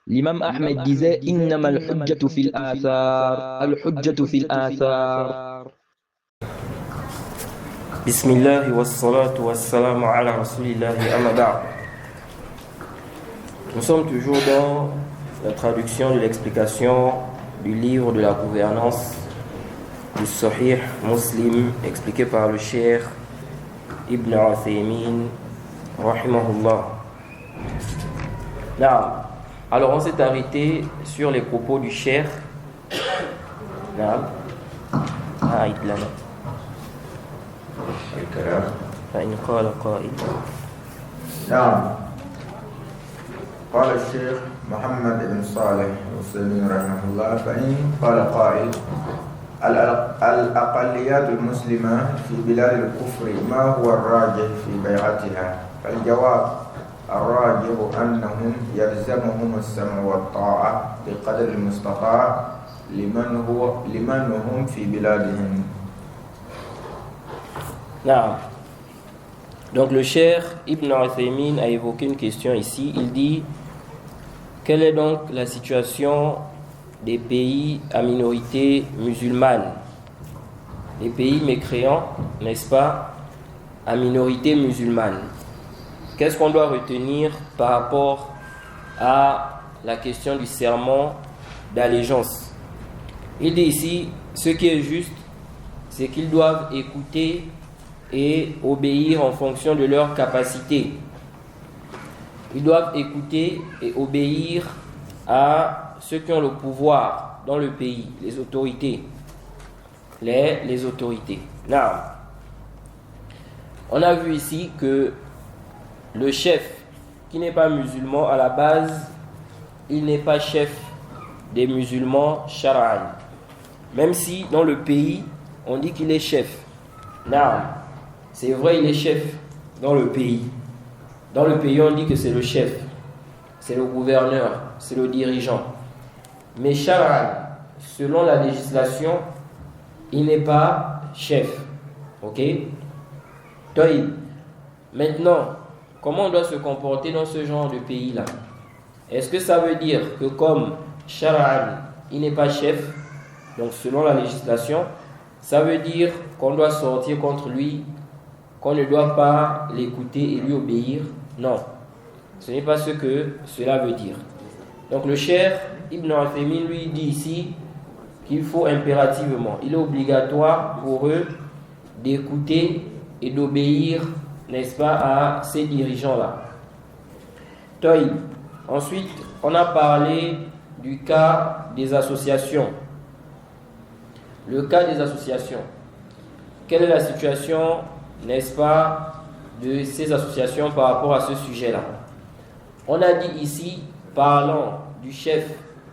L'imam Ahmed disait innama al-hujjatu fil athar, al-hujjatu fil athar. Bismillah wa salatu wa salamu ala rasulillahi amma ba'd. Nous sommes toujours dans la traduction de l'explication du livre de la gouvernance du Sahih Muslim expliqué par le Cheikh Ibn Uthaymin rahimahullah. Là, alors on s'est arrêté sur les propos du Cheikh. الكلام فإن قال قائل نعم قال الشيخ محمد بن صالح العثيمين رحمه الله فإن قال قائل الأقليات المسلمة في بلاد الكفر ما هو الراجح في بيعتها فالجواب الراجح أنهم يلزمهم السمع والطاعة بقدر المستطاع لمن هم في بلادهم. Non. Donc le Cheikh Ibn Uthaymin a évoqué une question ici. Il dit: quelle est donc la situation des pays à minorité musulmane, les pays mécréants, n'est-ce pas, à minorité musulmane? Qu'est-ce qu'on doit retenir par rapport à la question du serment d'allégeance? Il dit ici, ce qui est juste, c'est qu'ils doivent écouter et obéir en fonction de leur capacité. Ils doivent écouter et obéir à ceux qui ont le pouvoir dans le pays, les autorités. Les autorités. Là, on a vu ici que le chef qui n'est pas musulman, à la base, il n'est pas chef des musulmans shar'an. Même si dans le pays, on dit qu'il est chef. Là, c'est vrai, il est chef dans le pays. Dans le pays, on dit que c'est le chef, c'est le gouverneur, c'est le dirigeant. Mais shar'an, selon la législation, il n'est pas chef. Ok? Taïb. Maintenant, comment on doit se comporter dans ce genre de pays-là? Est-ce que ça veut dire que comme shar'an, il n'est pas chef, donc selon la législation, ça veut dire qu'on doit sortir contre lui, qu'on ne doit pas l'écouter et lui obéir? Non, ce n'est pas ce que cela veut dire. Donc le Cheikh Ibn Uthaymin lui dit ici qu'il faut impérativement, il est obligatoire pour eux d'écouter et d'obéir, n'est-ce pas, à ces dirigeants-là. Taïb. Ensuite, on a parlé du cas des associations. Le cas des associations. Quelle est la situation, n'est-ce pas, de ces associations par rapport à ce sujet-là? On a dit ici, parlant du chef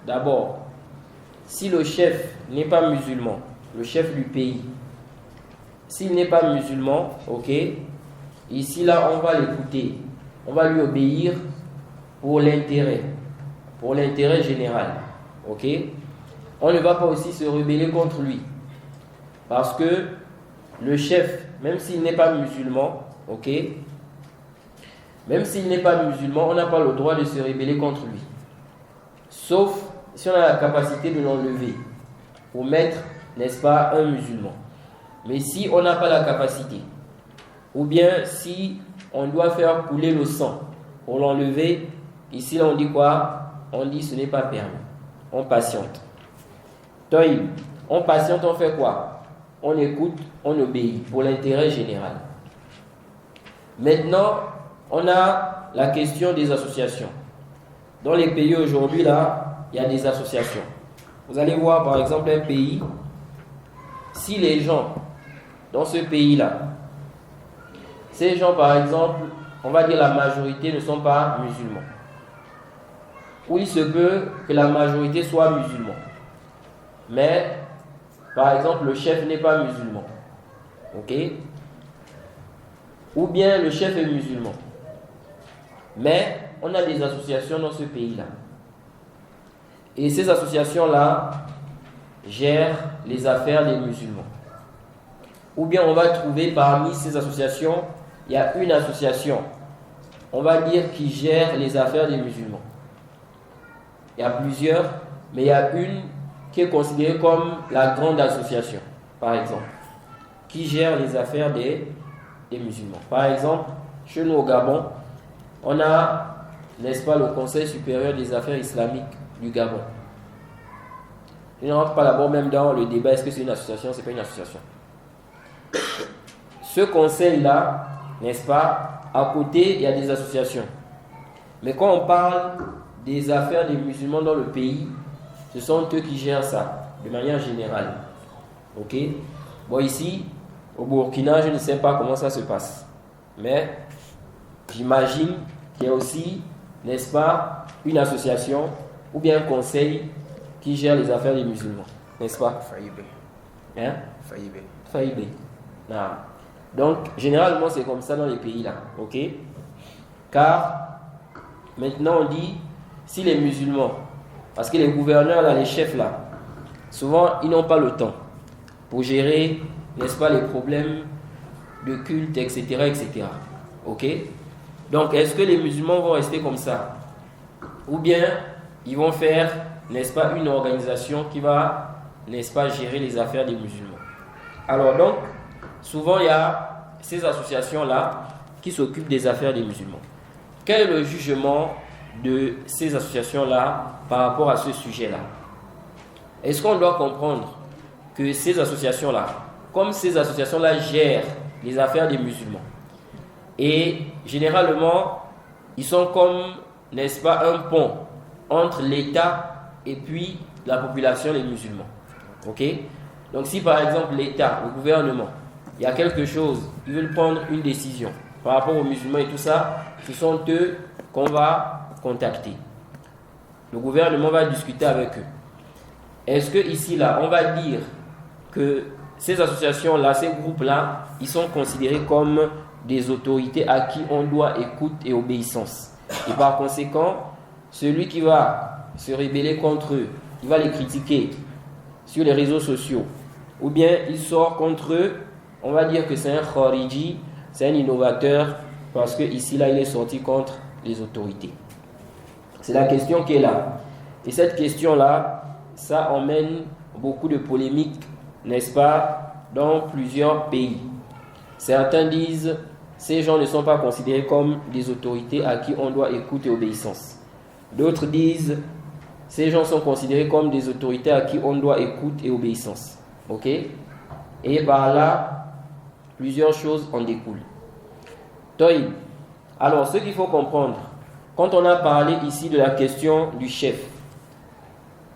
d'abord, si le chef n'est pas musulman, le chef du pays, s'il n'est pas musulman, ok, ici là on va l'écouter, on va lui obéir pour l'intérêt général, ok. On ne va pas aussi se rebeller contre lui, parce que le chef, même s'il n'est pas musulman, ok, même s'il n'est pas musulman, on n'a pas le droit de se rebeller contre lui, sauf si on a la capacité de l'enlever pour mettre, n'est-ce pas, un musulman. Mais si on n'a pas la capacité, ou bien si on doit faire couler le sang pour l'enlever, ici là on dit quoi? On dit ce n'est pas permis, on patiente. On patiente, on fait quoi? On écoute, on obéit pour l'intérêt général. Maintenant, on a la question des associations. Dans les pays aujourd'hui, là, il y a des associations. Vous allez voir, par exemple, un pays, si les gens dans ce pays-là, ces gens, par exemple, on va dire la majorité ne sont pas musulmans, ou il se peut que la majorité soit musulman, mais par exemple le chef n'est pas musulman, ok, ou bien le chef est musulman, mais on a des associations dans ce pays-là, et ces associations-là gèrent les affaires des musulmans, ou bien on va trouver parmi ces associations, il y a une association, on va dire, qui gère les affaires des musulmans. Il y a plusieurs, mais il y a une qui est considérée comme la grande association, par exemple, qui gère les affaires des musulmans. Par exemple, chez nous au Gabon, on a, n'est-ce pas, le Conseil supérieur des affaires islamiques du Gabon. Je ne rentre pas d'abord même dans le débat, est-ce que c'est une association, c'est pas une association. Ce conseil-là, n'est-ce pas, à côté, il y a des associations. Mais quand on parle des affaires des musulmans dans le pays, ce sont eux qui gèrent ça, de manière générale. Ok? Bon, ici, au Burkina, je ne sais pas comment ça se passe. Mais j'imagine qu'il y a aussi, n'est-ce pas, une association ou bien un conseil qui gère les affaires des musulmans. N'est-ce pas? Faïbé. Hein? Faïbé. Faïbé. Non. Donc, généralement, c'est comme ça dans les pays là. Ok? Car, maintenant, on dit, si les musulmans, parce que les gouverneurs là, les chefs là, souvent, ils n'ont pas le temps pour gérer, n'est-ce pas, les problèmes de culte, etc., etc. Ok? Donc, est-ce que les musulmans vont rester comme ça? Ou bien, ils vont faire, n'est-ce pas, une organisation qui va, n'est-ce pas, gérer les affaires des musulmans? Alors, donc, souvent, il y a ces associations-là qui s'occupent des affaires des musulmans. Quel est le jugement de ces associations-là par rapport à ce sujet-là? Est-ce qu'on doit comprendre que ces associations-là, comme ces associations-là gèrent les affaires des musulmans, et généralement, ils sont comme, n'est-ce pas, un pont entre l'État et puis la population, les musulmans. Ok? Donc si par exemple l'État, le gouvernement, il y a quelque chose, ils veulent prendre une décision par rapport aux musulmans et tout ça, ce sont eux qu'on va contacter. Le gouvernement va discuter avec eux. Est-ce que ici, là, on va dire que ces associations-là, ces groupes-là, ils sont considérés comme des autorités à qui on doit écoute et obéissance. Et par conséquent, celui qui va se rebeller contre eux, il va les critiquer sur les réseaux sociaux, ou bien il sort contre eux, on va dire que c'est un khariji, c'est un innovateur, parce que ici, là, il est sorti contre les autorités. C'est la question qui est là. Et cette question-là, ça emmène beaucoup de polémiques, n'est-ce pas, dans plusieurs pays. Certains disent, ces gens ne sont pas considérés comme des autorités à qui on doit écoute et obéissance. D'autres disent, ces gens sont considérés comme des autorités à qui on doit écoute et obéissance. Ok? Et par là, plusieurs choses en découlent. Toïb. Alors, ce qu'il faut comprendre, quand on a parlé ici de la question du chef,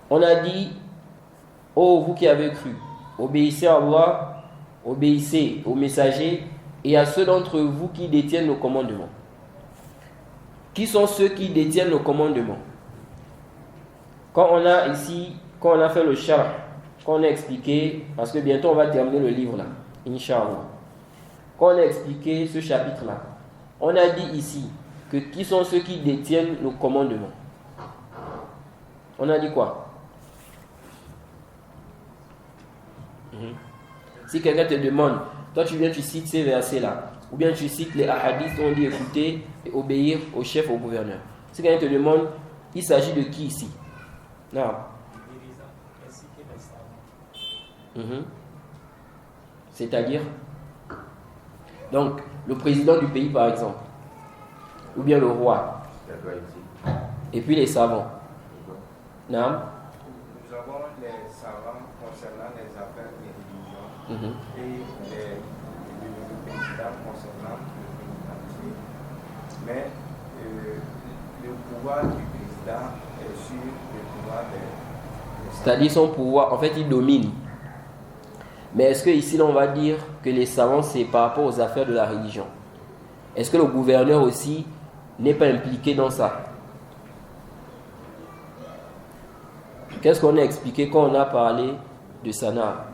on a dit, oh, vous qui avez cru, obéissez à Allah, obéissez aux messagers et à ceux d'entre vous qui détiennent le commandement. Qui sont ceux qui détiennent le commandement? Quand on a ici, quand on a fait le char, quand on a expliqué, parce que bientôt on va terminer le livre là, Inch'Allah. Quand on a expliqué ce chapitre là, on a dit ici que qui sont ceux qui détiennent le commandement? On a dit quoi? Si quelqu'un te demande, toi tu viens, tu cites ces versets là, ou bien tu cites les hadiths où on dit écouter et obéir au chef, au gouverneur. Si quelqu'un te demande, il s'agit de qui ici? Non. C'est-à-dire, donc le président du pays par exemple, ou bien le roi, et puis les savants. Non. Nous avons les savants concernant les affaires des religions et le président concernant le président. Mais le pouvoir du président est sur le pouvoir des... C'est-à-dire son pouvoir, en fait il domine. Mais est-ce que ici là, on va dire que les savants c'est par rapport aux affaires de la religion? Est-ce que le gouverneur aussi n'est pas impliqué dans ça? Qu'est-ce qu'on a expliqué quand on a parlé de Sana?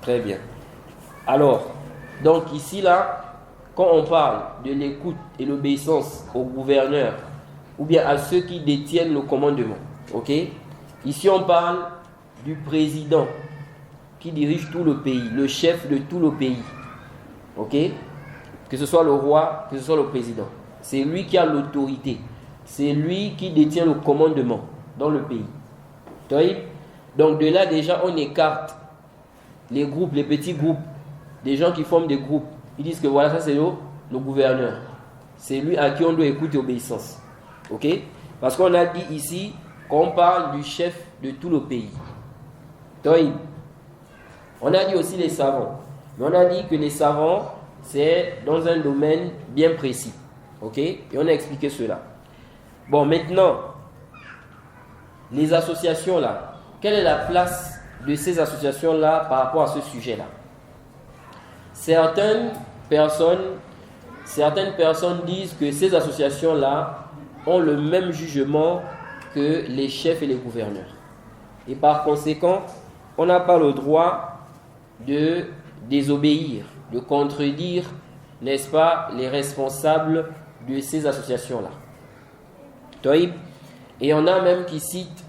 Très bien. Alors, donc ici là, quand on parle de l'écoute et l'obéissance au gouverneur, ou bien à ceux qui détiennent le commandement, ok? Ici on parle du président qui dirige tout le pays, le chef de tout le pays, ok? que ce soit le roi, que ce soit le président. C'est lui qui a l'autorité. C'est lui qui détient le commandement dans le pays. Donc de là déjà on écarte les groupes, les petits groupes, des gens qui forment des groupes. Ils disent que voilà, ça c'est le gouverneur. C'est lui à qui on doit écouter obéissance. Ok? Parce qu'on a dit ici qu'on parle du chef de tout le pays. On a dit aussi les savants. Mais on a dit que les savants, c'est dans un domaine bien précis. Ok? Et on a expliqué cela. Bon, maintenant, les associations là. Quelle est la place de ces associations là par rapport à ce sujet là? Certaines personnes disent que ces associations là ont le même jugement que les chefs et les gouverneurs. Et par conséquent, on n'a pas le droit de désobéir, de contredire, n'est-ce pas, les responsables de ces associations-là. Et on a même qui citent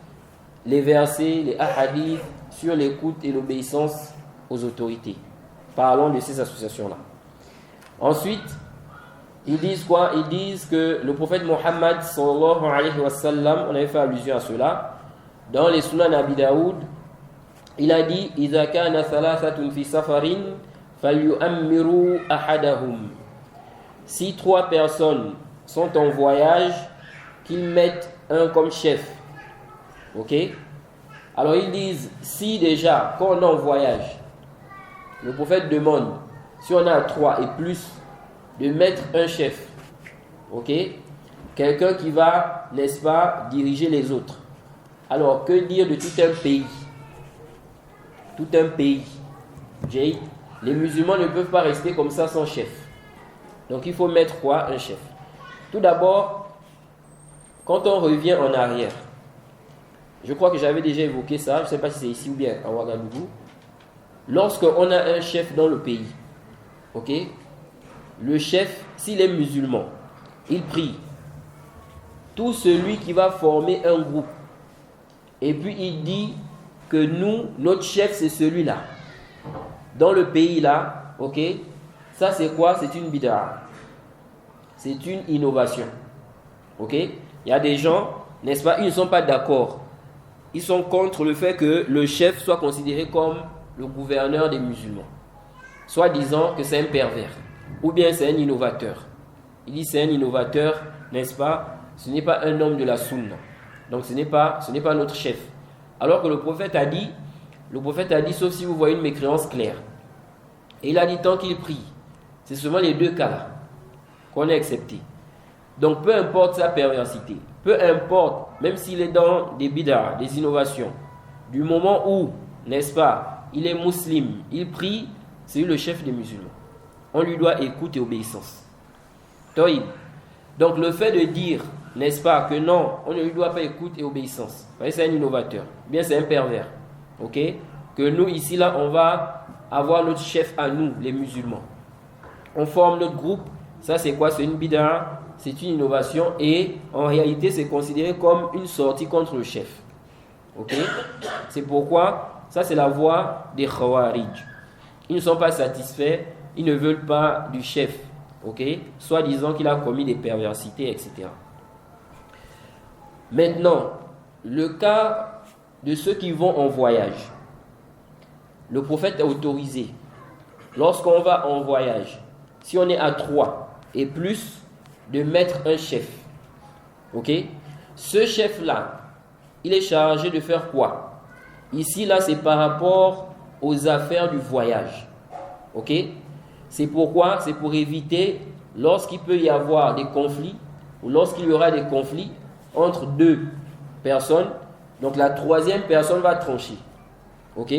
les versets, les hadiths sur l'écoute et l'obéissance aux autorités. Parlons de ces associations-là. Ensuite, ils disent quoi? Ils disent que le prophète Mohammed sallallahu alayhi wa sallam, on avait fait allusion à cela, dans les Sunan Abi Daoud, il a dit إِذَا كَانَ ثَلَاثَةٌ فِي سَفَرٍ فَلْيُؤَمِّرُوا أَحَدَهُمْ. Si 3 personnes sont en voyage, qu'ils mettent un comme chef. Ok? Alors ils disent, si déjà, quand on est en voyage, le prophète demande, si on a 3 et plus, de mettre un chef. Ok? Quelqu'un qui va, n'est-ce pas, diriger les autres. Alors, que dire de tout un pays? Tout un pays. Les musulmans ne peuvent pas rester comme ça sans chef. Donc, il faut mettre quoi? Un chef. Tout d'abord, quand on revient en arrière, je crois que j'avais déjà évoqué ça, je ne sais pas si c'est ici ou bien à Ouagadougou. Lorsqu'on a un chef dans le pays, ok? Le chef, s'il est musulman, il prie. Tout celui qui va former un groupe, et puis il dit que nous, notre chef, c'est celui-là. Dans le pays là, ok? Ça c'est quoi? C'est une bid'a. C'est une innovation. Ok? Il y a des gens, n'est-ce pas? Ils ne sont pas d'accord. Ils sont contre le fait que le chef soit considéré comme le gouverneur des musulmans. Soit disant que c'est un pervers. Ou bien c'est un innovateur. Il dit c'est un innovateur, n'est-ce pas? Ce n'est pas un homme de la sunna. Donc ce n'est pas notre chef. Alors que le prophète a dit, sauf si vous voyez une mécréance claire. Et il a dit tant qu'il prie. C'est seulement les 2 cas là qu'on a accepté. Donc peu importe sa perversité, peu importe, même s'il est dans des bid'ah, des innovations, du moment où, n'est-ce pas, il est musulman, il prie, c'est lui le chef des musulmans. On lui doit écoute et obéissance. Donc le fait de dire, n'est-ce pas, que non, on ne lui doit pas écoute et obéissance, c'est un innovateur, bien c'est un pervers, ok? Que nous ici là, on va avoir notre chef à nous, les musulmans. On forme notre groupe, ça c'est quoi? C'est une bid'a, c'est une innovation et en réalité c'est considéré comme une sortie contre le chef. Ok? C'est pourquoi, ça c'est la voie des Khawarij. Ils ne sont pas satisfaits, ils ne veulent pas du chef. Ok? Soit disant qu'il a commis des perversités, etc. Maintenant, le cas de ceux qui vont en voyage. Le prophète a autorisé, lorsqu'on va en voyage, si on est à 3 et plus, de mettre un chef. Ok? Ce chef-là, il est chargé de faire quoi? Ici, là, c'est par rapport aux affaires du voyage. Ok? C'est pourquoi? C'est pour éviter, lorsqu'il peut y avoir des conflits, ou lorsqu'il y aura des conflits entre 2 personnes, donc la 3e personne va trancher. Ok?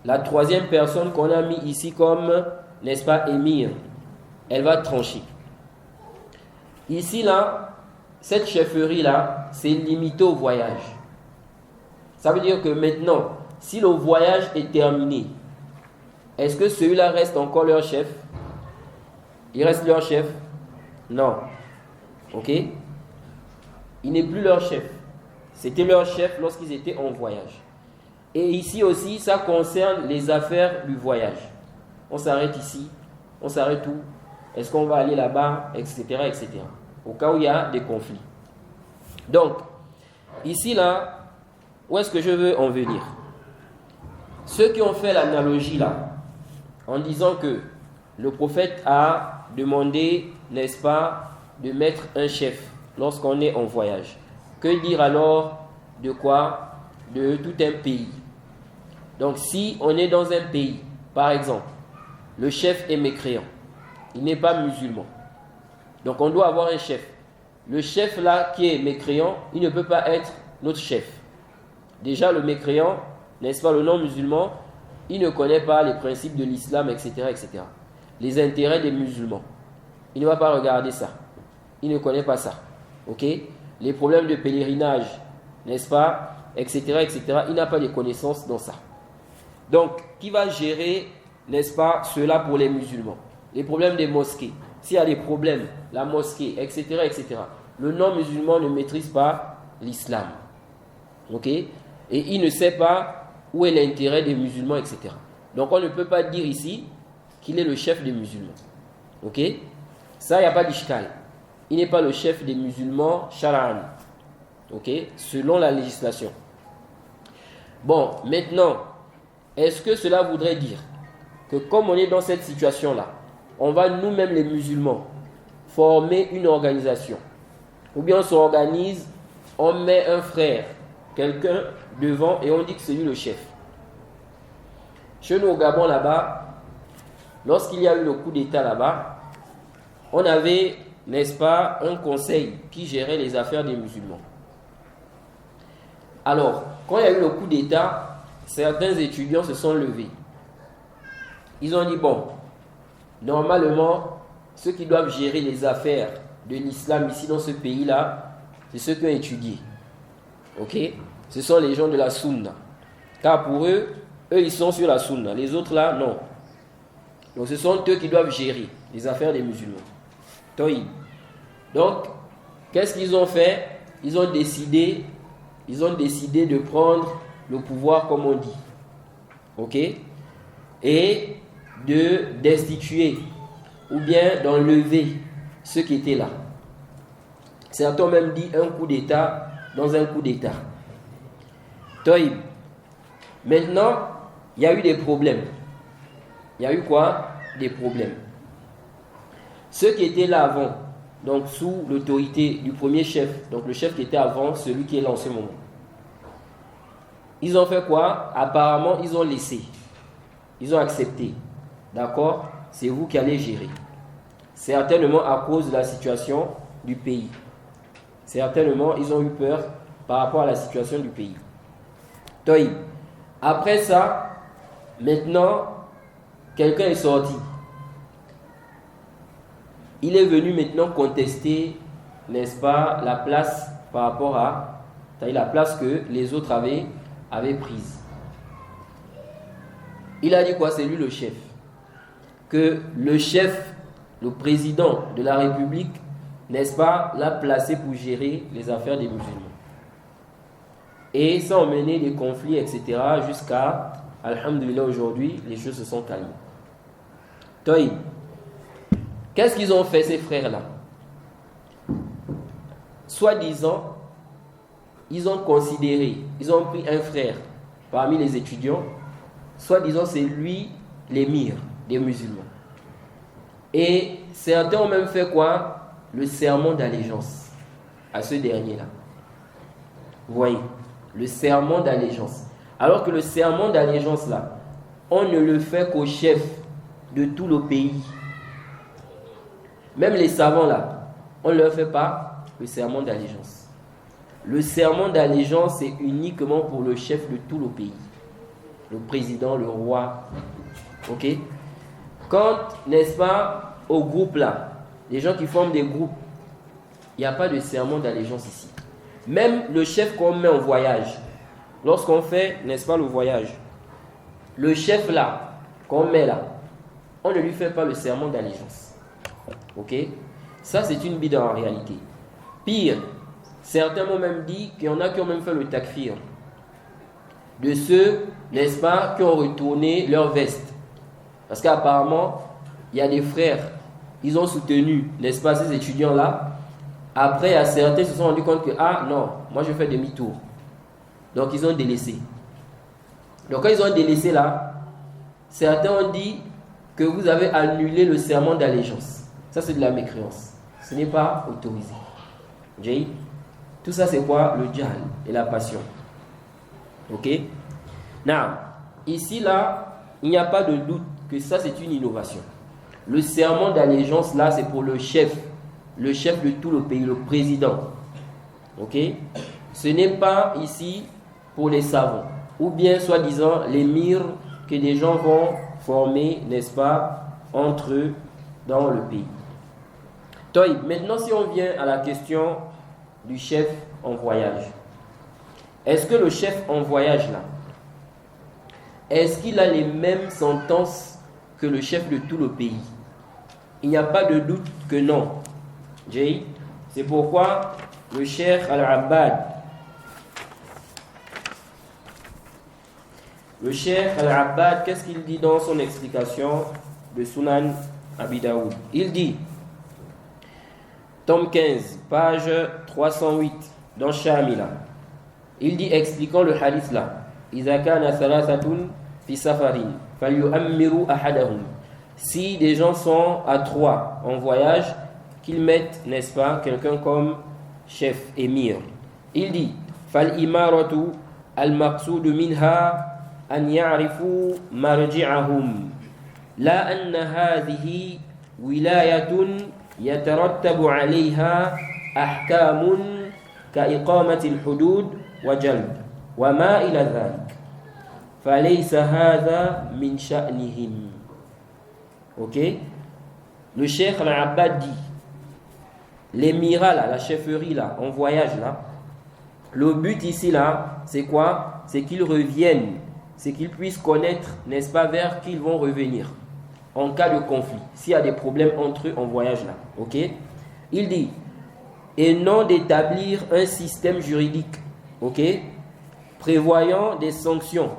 La 3e personne qu'on a mis ici comme, n'est-ce pas, émir, elle va trancher. Ici, là, cette chefferie-là, c'est limité au voyage. Ça veut dire que maintenant, si le voyage est terminé, est-ce que celui-là reste encore leur chef? Il reste leur chef? Non. Ok? Il n'est plus leur chef. C'était leur chef lorsqu'ils étaient en voyage. Et ici aussi, ça concerne les affaires du voyage. On s'arrête ici, on s'arrête où? Est-ce qu'on va aller là-bas, etc., etc. Au cas où il y a des conflits. Donc, ici, là, où est-ce que je veux en venir? Ceux qui ont fait l'analogie là, en disant que le prophète a demandé, n'est-ce pas, de mettre un chef lorsqu'on est en voyage. Que dire alors de quoi? De tout un pays. Donc si on est dans un pays, par exemple, le chef est mécréant, il n'est pas musulman. Donc on doit avoir un chef. Le chef là qui est mécréant, il ne peut pas être notre chef. Déjà le mécréant, n'est-ce pas, le non-musulman, il ne connaît pas les principes de l'islam, etc., etc. Les intérêts des musulmans. Il ne va pas regarder ça. Il ne connaît pas ça. Ok? Les problèmes de pèlerinage, n'est-ce pas, etc., etc. Il n'a pas de connaissances dans ça. Donc, qui va gérer, n'est-ce pas, cela pour les musulmans? Les problèmes des mosquées. S'il y a des problèmes, la mosquée, etc., etc. Le non-musulman ne maîtrise pas l'islam. Ok? Et il ne sait pas où est l'intérêt des musulmans, etc. Donc, on ne peut pas dire ici qu'il est le chef des musulmans. Ok? Ça, il n'y a pas d'ishkal. Il n'est pas le chef des musulmans shar'an. Ok? Selon la législation. Bon, maintenant, est-ce que cela voudrait dire que comme on est dans cette situation-là, on va nous-mêmes les musulmans former une organisation? Ou bien on s'organise, on met un frère, quelqu'un devant et on dit que c'est lui le chef. Chez nous au Gabon là-bas, lorsqu'il y a eu le coup d'État là-bas, on avait, n'est-ce pas, un conseil qui gérait les affaires des musulmans. Alors, quand il y a eu le coup d'État, certains étudiants se sont levés. Ils ont dit, bon, normalement, ceux qui doivent gérer les affaires de l'islam ici dans ce pays-là, c'est ceux qui ont étudié. Ok? Ce sont les gens de la Sunna. Car pour eux, ils sont sur la Sunna. Les autres là, non. Donc ce sont eux qui doivent gérer les affaires des musulmans. Toïb. Donc, qu'est-ce qu'ils ont fait? Ils ont décidé de prendre le pouvoir, comme on dit. Ok? Et de destituer ou bien d'enlever ceux qui étaient là. Certains ont même dit un coup d'État dans un coup d'État. Toïb. Maintenant, il y a eu des problèmes. Il y a eu quoi? Des problèmes. Ceux qui étaient là avant, donc sous l'autorité du premier chef, donc le chef qui était avant, celui qui est là en ce moment. Ils ont fait quoi? Apparemment, ils ont laissé. Ils ont accepté. D'accord? C'est vous qui allez gérer. Certainement à cause de la situation du pays. Certainement, ils ont eu peur par rapport à la situation du pays. Toïb. Après ça, maintenant, quelqu'un est sorti. Il est venu maintenant contester, n'est-ce pas, la place par rapport à la place que les autres avaient prise. Il a dit quoi? C'est lui le chef. Que le chef, le président de la République, n'est-ce pas, l'a placé pour gérer les affaires des musulmans. Et ça a mené des conflits, etc. jusqu'à, alhamdulillah, aujourd'hui, les choses se sont calmées. Toïb. Qu'est-ce qu'ils ont fait, ces frères-là? Soi-disant, ils ont considéré, ils ont pris un frère parmi les étudiants, soi-disant c'est lui l'émir des musulmans. Et certains ont même fait quoi? Le serment d'allégeance à ce dernier-là. Vous voyez, le serment d'allégeance. Alors que le serment d'allégeance là, on ne le fait qu'au chef de tout le pays. Même les savants là, on ne leur fait pas le serment d'allégeance. Le serment d'allégeance est uniquement pour le chef de tout le pays. Le président, le roi. Ok? Quand, n'est-ce pas, au groupe là, les gens qui forment des groupes, il n'y a pas de serment d'allégeance ici. Même le chef qu'on met en voyage, lorsqu'on fait, n'est-ce pas, le voyage, le chef là, qu'on met là, on ne lui fait pas le serment d'allégeance. Ok? Ça, c'est une bid'a en réalité. Pire, certains m'ont même dit qu'il y en a qui ont même fait le takfir. De ceux, n'est-ce pas, qui ont retourné leur veste. Parce qu'apparemment, il y a des frères ils ont soutenu, n'est-ce pas, ces étudiants-là. Après, il y a certains qui se sont rendus compte que, ah non, moi je fais demi-tour. Donc, ils ont délaissé. Donc, quand ils ont délaissé là, certains ont dit que vous avez annulé le serment d'allégeance. Ça, c'est de la mécréance. Ce n'est pas autorisé. Jay, tout ça, c'est quoi? Le jahl et la passion. Ok? Now, ici, là, il n'y a pas de doute que ça, c'est une innovation. Le serment d'allégeance, là, c'est pour le chef de tout le pays, le président. Ok? Ce n'est pas ici pour les savants, ou bien, soi-disant, l'émir que des gens vont former, n'est-ce pas, entre eux dans le pays. Maintenant, si on vient à la question du chef en voyage, est-ce que le chef en voyage, là, est-ce qu'il a les mêmes sentences que le chef de tout le pays? Il n'y a pas de doute que non. Jay, c'est pourquoi le Cheikh Al-Abbad, qu'est-ce qu'il dit dans son explication de Sunan Abi Daoud? Il dit, tome 15, page 308, dans Shamila, il dit, expliquant le hadith là, إذا كان ثلاثة في سفر فليؤمروا أحدهم. Si des gens sont à 3 en voyage, qu'ils mettent, n'est-ce pas, quelqu'un comme chef, émir. Il dit, فالإمارة المقصود منها أن يعرفوا مرجعهم لا أن هذه ولاية يترتب عليها أحكام كإقامة الحدود وجلب وما إلى ذلك فليس هذا من شأنهم. Ok? Le Cheikh Al-Abbad dit, l'émirat là, la chefferie là, en voyage là, le but ici là, c'est quoi? C'est qu'ils reviennent, c'est qu'ils puissent connaître, n'est-ce pas, vers qui ils vont revenir en cas de conflit, s'il y a des problèmes entre eux en voyage là. Ok? Il dit, et non d'établir un système juridique, ok, prévoyant des sanctions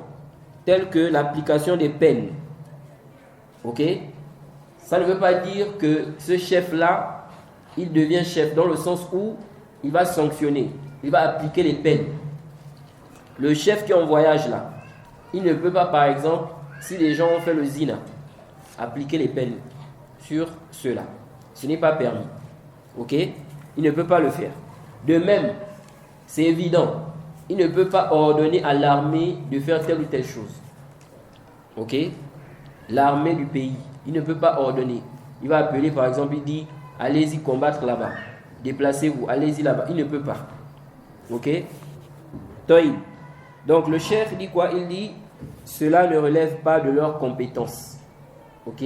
telles que l'application des peines. Ok? Ça ne veut pas dire que ce chef-là, il devient chef dans le sens où il va sanctionner, il va appliquer les peines. Le chef qui est en voyage là, il ne peut pas, par exemple, si les gens ont fait le zina, appliquer les peines sur ceux-là. Ce n'est pas permis. Ok? Il ne peut pas le faire. De même, c'est évident, il ne peut pas ordonner à l'armée de faire telle ou telle chose. Ok? L'armée du pays, il ne peut pas ordonner. Il va appeler, par exemple, il dit, allez-y combattre là-bas. Déplacez-vous, allez-y là-bas. Il ne peut pas. Ok? Donc le chef dit quoi? Il dit, cela ne relève pas de leurs compétences. Ok?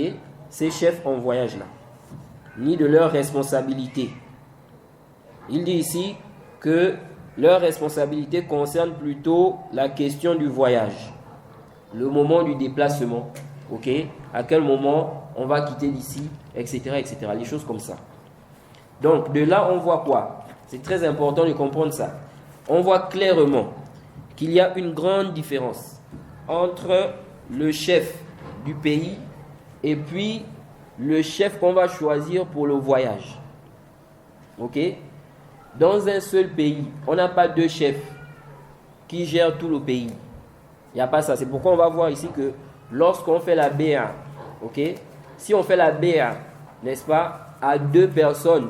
Ces chefs en voyage là, ni de leur responsabilité. Il dit ici que leur responsabilité concerne plutôt la question du voyage, le moment du déplacement. Ok, à quel moment on va quitter d'ici, etc., etc. Les choses comme ça. Donc, de là, on voit quoi? C'est très important de comprendre ça. On voit clairement qu'il y a une grande différence entre le chef du pays et puis le chef qu'on va choisir pour le voyage. Ok? Dans un seul pays, on n'a pas deux chefs qui gèrent tout le pays. Il n'y a pas ça. C'est pourquoi on va voir ici que lorsqu'on fait la BA, ok, si on fait la BA, n'est-ce pas, à 2 personnes,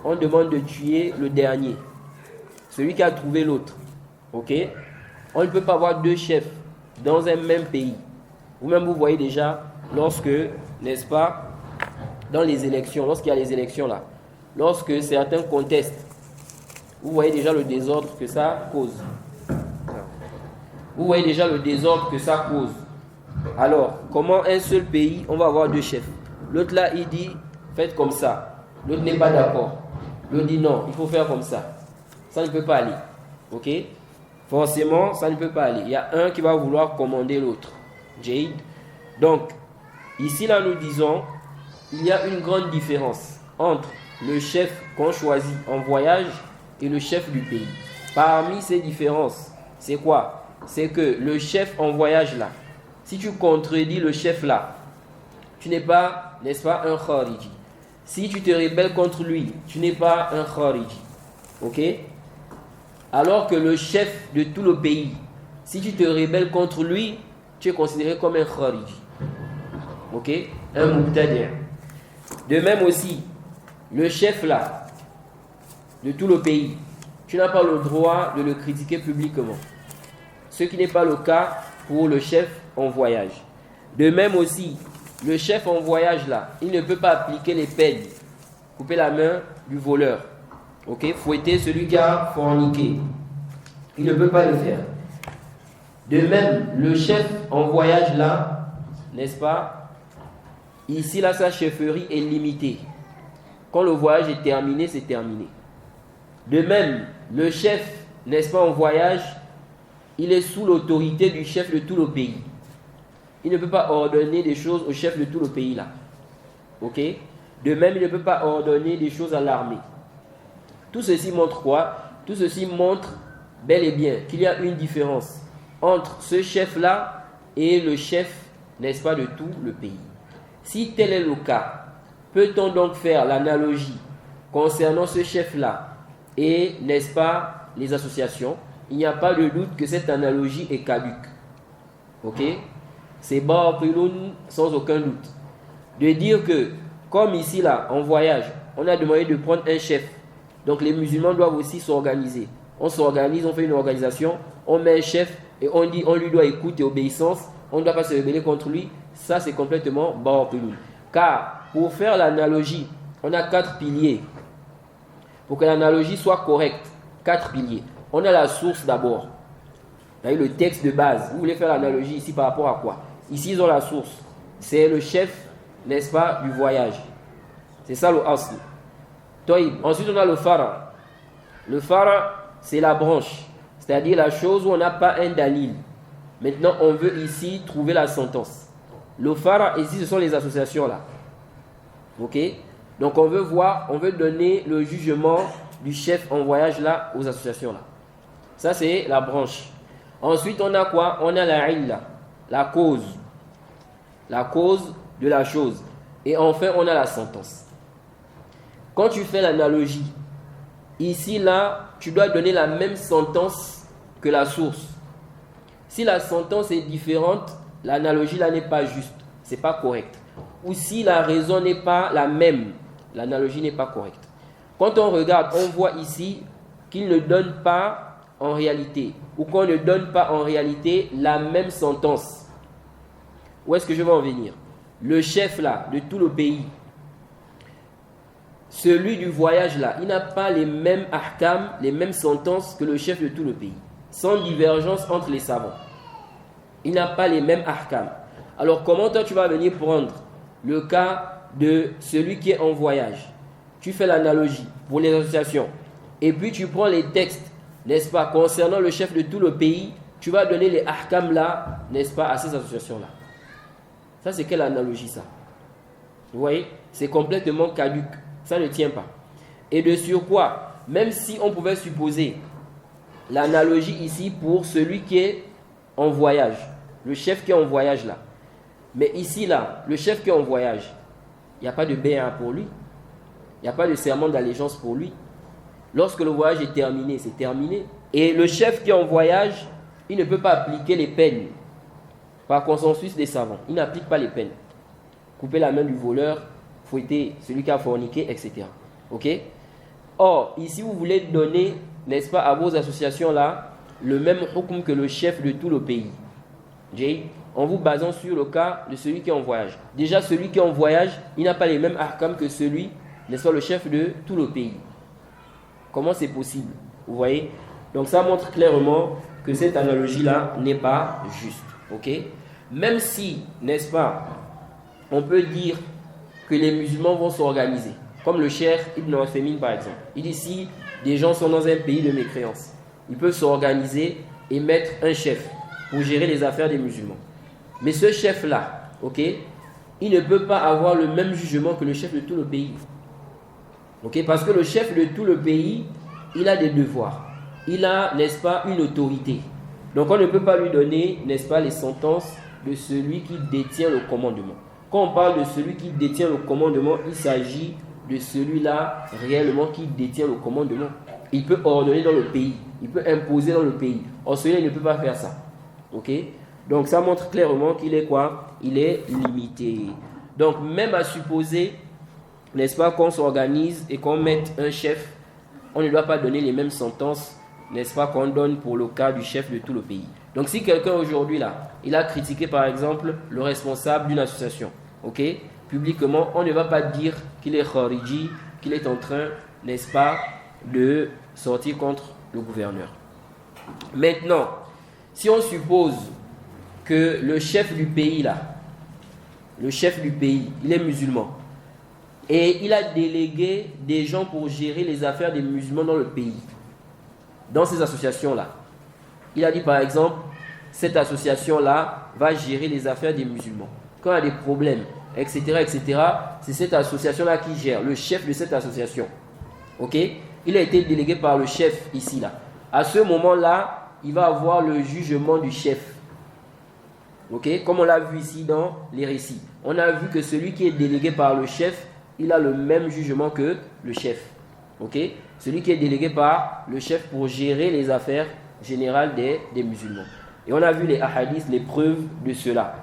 on demande de tuer le dernier, celui qui a trouvé l'autre. Ok, on ne peut pas avoir 2 chefs dans un même pays. Vous-même, vous voyez déjà, lorsque, n'est-ce pas, dans les élections, lorsqu'il y a les élections là, lorsque certains contestent, vous voyez déjà le désordre que ça cause. Vous voyez déjà le désordre que ça cause. Alors, comment un seul pays, on va avoir 2 chefs? L'autre là, il dit, faites comme ça. L'autre n'est pas d'accord. L'autre dit non, il faut faire comme ça. Ça ne peut pas aller. Ok? Forcément, ça ne peut pas aller. Il y a un qui va vouloir commander l'autre. Jade. Donc, ici là, nous disons, il y a une grande différence entre le chef qu'on choisit en voyage et le chef du pays. Parmi ces différences, c'est quoi? C'est que le chef en voyage là, si tu contredis le chef là, tu n'es pas, n'est-ce pas, un khariji. Si tu te rebelles contre lui, tu n'es pas un khariji. Ok? Alors que le chef de tout le pays, si tu te rebelles contre lui, tu es considéré comme un khariji. Ok? Un mubtadi'. De même aussi, le chef là, de tout le pays, tu n'as pas le droit de le critiquer publiquement. Ce qui n'est pas le cas pour le chef en voyage. De même aussi, le chef en voyage là, il ne peut pas appliquer les peines. Couper la main du voleur. Ok? Fouetter celui qui a forniqué. Il ne peut pas le faire. De même, le chef en voyage là, n'est-ce pas? Ici là, sa chefferie est limitée. Quand le voyage est terminé, c'est terminé. De même, le chef, n'est-ce pas, en voyage, il est sous l'autorité du chef de tout le pays. Il ne peut pas ordonner des choses au chef de tout le pays là. Ok? De même, il ne peut pas ordonner des choses à l'armée. Tout ceci montre quoi? Tout ceci montre bel et bien qu'il y a une différence entre ce chef-là et le chef, n'est-ce pas, de tout le pays. Si tel est le cas, peut-on donc faire l'analogie concernant ce chef-là et, n'est-ce pas, les associations? Il n'y a pas de doute que cette analogie est caduque. Ok? C'est batilun sans aucun doute. De dire que, comme ici là, en voyage, on a demandé de prendre un chef. Donc les musulmans doivent aussi s'organiser. On s'organise, on fait une organisation, on met un chef et on dit on lui doit écoute et obéissance, on ne doit pas se rebeller contre lui. Ça c'est complètement batilun. Car pour faire l'analogie, on a 4 piliers. Pour que l'analogie soit correcte, 4 piliers. On a la source d'abord. Vous avez le texte de base. Vous voulez faire l'analogie ici par rapport à quoi? Ici ils ont la source. C'est le chef, n'est-ce pas, du voyage. C'est ça le asl. Ensuite on a le fara. Le fara, c'est la branche. C'est-à-dire la chose où on n'a pas un dalil. Maintenant on veut ici trouver la sentence. Le fara, ici ce sont les associations là. Ok? Donc on veut voir, on veut donner le jugement du chef en voyage là aux associations là. Ça c'est la branche. Ensuite on a quoi? On a la illa, la cause. La cause de la chose. Et enfin on a la sentence. Quand tu fais l'analogie, ici là, tu dois donner la même sentence que la source. Si la sentence est différente, l'analogie là n'est pas juste, c'est pas correct. Ou si la raison n'est pas la même, l'analogie n'est pas correcte. Quand on regarde, on voit ici qu'il ne donne pas en réalité, ou qu'on ne donne pas en réalité la même sentence. Où est-ce que je vais en venir? Le chef là, de tout le pays, celui du voyage là, il n'a pas les mêmes ahkam, les mêmes sentences que le chef de tout le pays. Sans divergence entre les savants. Il n'a pas les mêmes ahkam. Alors comment toi tu vas venir prendre le cas de celui qui est en voyage? Tu fais l'analogie pour les associations. Et puis tu prends les textes, n'est-ce pas, concernant le chef de tout le pays. Tu vas donner les ahkam là, n'est-ce pas, à ces associations là. Ça c'est quelle analogie ça? Vous voyez? C'est complètement caduque. Ça ne tient pas. Et de surcroît, même si on pouvait supposer l'analogie ici pour celui qui est en voyage, le chef qui est en voyage là. Mais ici là, le chef qui est en voyage, il n'y a pas de béa pour lui. Il n'y a pas de serment d'allégeance pour lui. Lorsque le voyage est terminé, c'est terminé. Et le chef qui est en voyage, il ne peut pas appliquer les peines par consensus des savants. Il n'applique pas les peines. Couper la main du voleur, fouetter celui qui a forniqué, etc. Ok? Or, ici, vous voulez donner, n'est-ce pas, à vos associations là, le même hukm que le chef de tout le pays. En vous basant sur le cas de celui qui est en voyage. Déjà, celui qui est en voyage, il n'a pas les mêmes ahkam que celui, n'est-ce pas, le chef de tout le pays. Comment c'est possible? Vous voyez? Donc, ça montre clairement que cette analogie-là n'est pas juste. Ok? Même si, n'est-ce pas, on peut dire que les musulmans vont s'organiser. Comme le cheikh Ibn Uthaymin par exemple. Il dit si des gens sont dans un pays de mécréance, ils peuvent s'organiser et mettre un chef pour gérer les affaires des musulmans. Mais ce chef-là, ok, il ne peut pas avoir le même jugement que le chef de tout le pays. Ok, parce que le chef de tout le pays, il a des devoirs. Il a, n'est-ce pas, une autorité. Donc on ne peut pas lui donner, n'est-ce pas, les sentences de celui qui détient le commandement. Quand on parle de celui qui détient le commandement, il s'agit de celui-là réellement qui détient le commandement. Il peut ordonner dans le pays, il peut imposer dans le pays. Or, celui-là, il ne peut pas faire ça. Ok? Donc, ça montre clairement qu'il est quoi? Il est limité. Donc, même à supposer, n'est-ce pas, qu'on s'organise et qu'on mette un chef, on ne doit pas donner les mêmes sentences, n'est-ce pas, qu'on donne pour le cas du chef de tout le pays. Donc, si quelqu'un aujourd'hui, là, il a critiqué, par exemple, le responsable d'une association, ok, publiquement, on ne va pas dire qu'il est khariji, qu'il est en train, n'est-ce pas, de sortir contre le gouverneur. Maintenant, si on suppose que le chef du pays, là, le chef du pays, il est musulman, et il a délégué des gens pour gérer les affaires des musulmans dans le pays, dans ces associations-là. Il a dit par exemple, cette association-là va gérer les affaires des musulmans. Quand il y a des problèmes, etc., c'est cette association-là qui gère, le chef de cette association. Ok? Il a été délégué par le chef ici, là. À ce moment-là, il va avoir le jugement du chef. Ok? Comme on l'a vu ici dans les récits. On a vu que celui qui est délégué par le chef, il a le même jugement que le chef. Ok? Celui qui est délégué par le chef pour gérer les affaires générales des musulmans. Et on a vu les hadiths, les preuves de cela.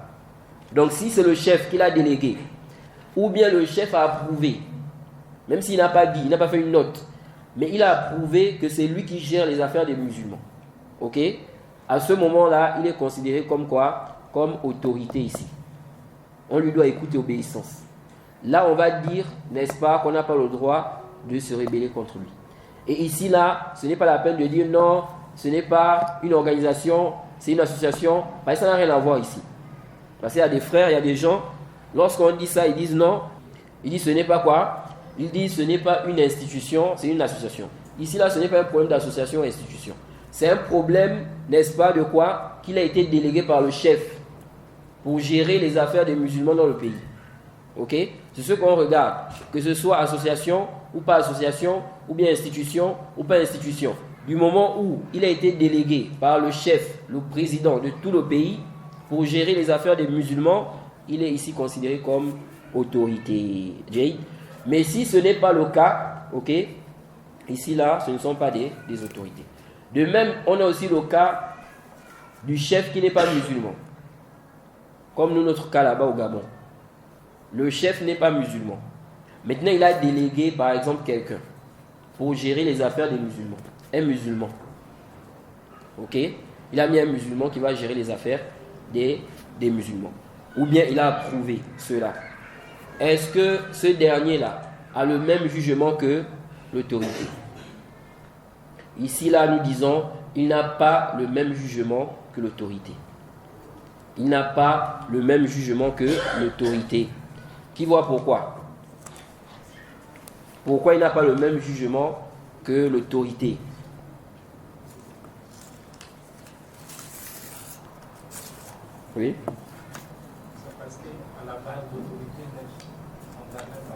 Donc si c'est le chef qui l'a délégué, ou bien le chef a approuvé, même s'il n'a pas dit, il n'a pas fait une note, mais il a approuvé que c'est lui qui gère les affaires des musulmans. Ok? À ce moment-là, il est considéré comme quoi? Comme autorité ici. On lui doit écouter obéissance. Là, on va dire, n'est-ce pas, qu'on n'a pas le droit de se rebeller contre lui. Et ici, là, ce n'est pas la peine de dire non, ce n'est pas une organisation, c'est une association. Parce que ça n'a rien à voir ici. Parce qu'il y a des frères, il y a des gens, lorsqu'on dit ça, ils disent non. Ils disent ce n'est pas quoi? Ils disent ce n'est pas une institution, c'est une association. Ici, là, ce n'est pas un problème d'association et institution. C'est un problème, n'est-ce pas, de quoi? Qu'il a été délégué par le chef pour gérer les affaires des musulmans dans le pays. Ok? C'est ce qu'on regarde. Que ce soit association ou pas association, ou bien institution ou pas institution. Du moment où il a été délégué par le chef, le président de tout le pays, pour gérer les affaires des musulmans, il est ici considéré comme autorité. Mais si ce n'est pas le cas, ok, ici là, ce ne sont pas des autorités. De même, on a aussi le cas du chef qui n'est pas musulman. Comme nous, notre cas là-bas au Gabon. Le chef n'est pas musulman. Maintenant, il a délégué, par exemple, quelqu'un pour gérer les affaires des musulmans. Un musulman. Ok? Il a mis un musulman qui va gérer les affaires des musulmans. Ou bien il a approuvé cela. Est-ce que ce dernier-là a le même jugement que l'autorité? Ici, là, nous disons, il n'a pas le même jugement que l'autorité. Il n'a pas le même jugement que l'autorité. Qui voit pourquoi? Pourquoi il n'a pas le même jugement que l'autorité? Oui? C'est parce qu'à la base, l'autorité n'est pas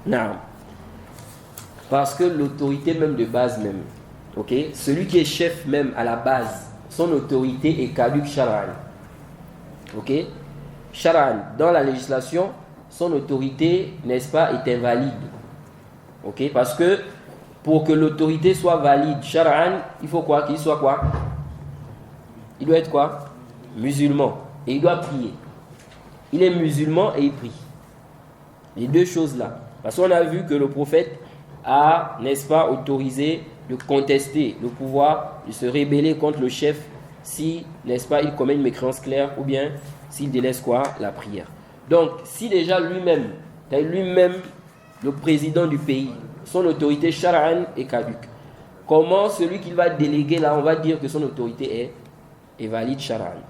liée. Non. Parce que l'autorité même de base même, ok? Celui qui est chef même à la base, son autorité est caduque shar'an. Ok? Shar'an, dans la législation, son autorité, n'est-ce pas, est invalide. Ok? Parce que pour que l'autorité soit valide, shar'an, il faut quoi? Qu'il soit quoi? Il doit être quoi? Musulman. Et il doit prier. Il est musulman et il prie. Les deux choses là. Parce qu'on a vu que le prophète a, n'est-ce pas, autorisé de contester le pouvoir, de se rebeller contre le chef si, n'est-ce pas, il commet une mécréance claire ou bien s'il délaisse quoi? La prière. Donc, si déjà lui-même, le président du pays, son autorité shar'an est caduque, comment celui qu'il va déléguer là, on va dire que son autorité est valide shar'an?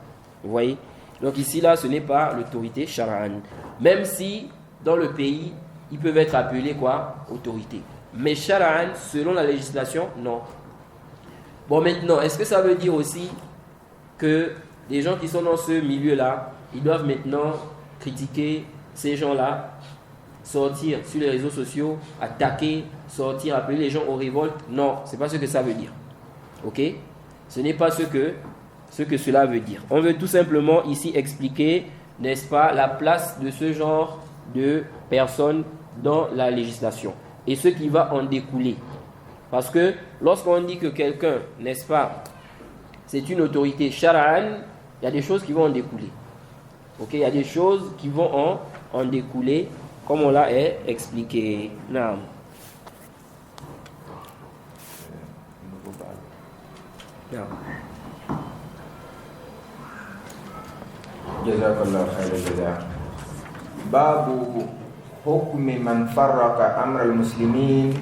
Vous voyez? Donc ici là, ce n'est pas l'autorité shar'an. Même si dans le pays, ils peuvent être appelés quoi? Autorité. Mais shar'an, selon la législation, non. Bon, maintenant, est-ce que ça veut dire aussi que les gens qui sont dans ce milieu-là, ils doivent maintenant critiquer ces gens-là, sortir sur les réseaux sociaux, attaquer, sortir, appeler les gens aux révoltes? Non, ce n'est pas ce que ça veut dire. Ok? Ce n'est pas ce que cela veut dire. On veut tout simplement ici expliquer, n'est-ce pas, la place de ce genre de personnes dans la législation et ce qui va en découler. Parce que lorsqu'on dit que quelqu'un, n'est-ce pas, c'est une autorité shar'an, il y a des choses qui vont en découler. Ok, il y a des choses qui vont en découler, comme on l'a expliqué. Naam. Naam. Jazakallah khairan jazaa. Babu hukmi man farraqa amra al-muslimin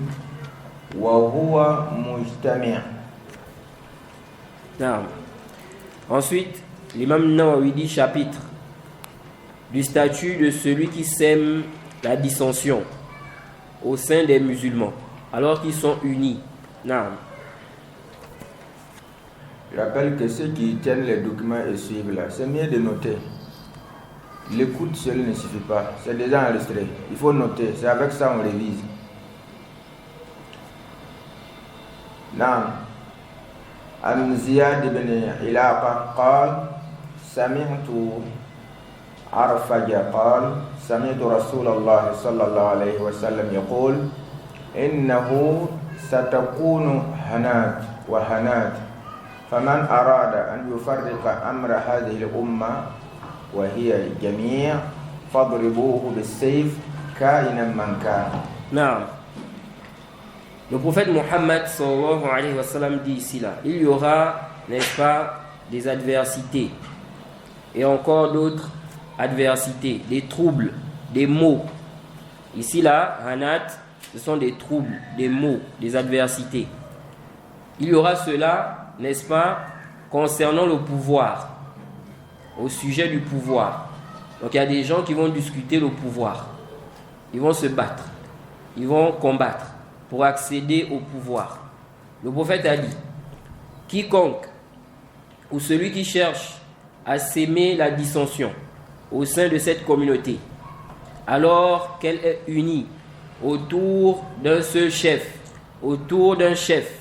wa huwa mujtami'. Naam. Ensuite, l'imam Nawawi dit chapitre du statut de celui qui sème la dissension au sein des musulmans alors qu'ils sont unis. Naam. Je rappelle que ceux qui tiennent les documents et suivent là, c'est mieux de noter. L'écoute seule ne suffit pas, c'est déjà enregistré. Il faut noter, c'est avec ça on révise. Naam. عن زياد بن علاقة قال سمعت عرفج قال سمعت رسول الله صلى الله عليه وسلم يقول إنه ستكون هنات وهنات فمن أراد أن يفرق أمر هذه الأمة وهي الجميع فاضربوه بالسيف كائنا من كان. نعم. Le prophète Mohammed sallallahu alayhi wa sallam dit ici là, il y aura, n'est-ce pas, des adversités et encore d'autres adversités, des troubles, des maux. Ici là, hanat, ce sont des troubles, des maux, des adversités. Il y aura cela, n'est-ce pas, concernant le pouvoir, au sujet du pouvoir. Donc il y a des gens qui vont discuter le pouvoir, ils vont se battre, ils vont combattre pour accéder au pouvoir. Le prophète a dit, quiconque ou celui qui cherche à s'aimer la dissension au sein de cette communauté, alors qu'elle est unie autour d'un seul chef, autour d'un chef,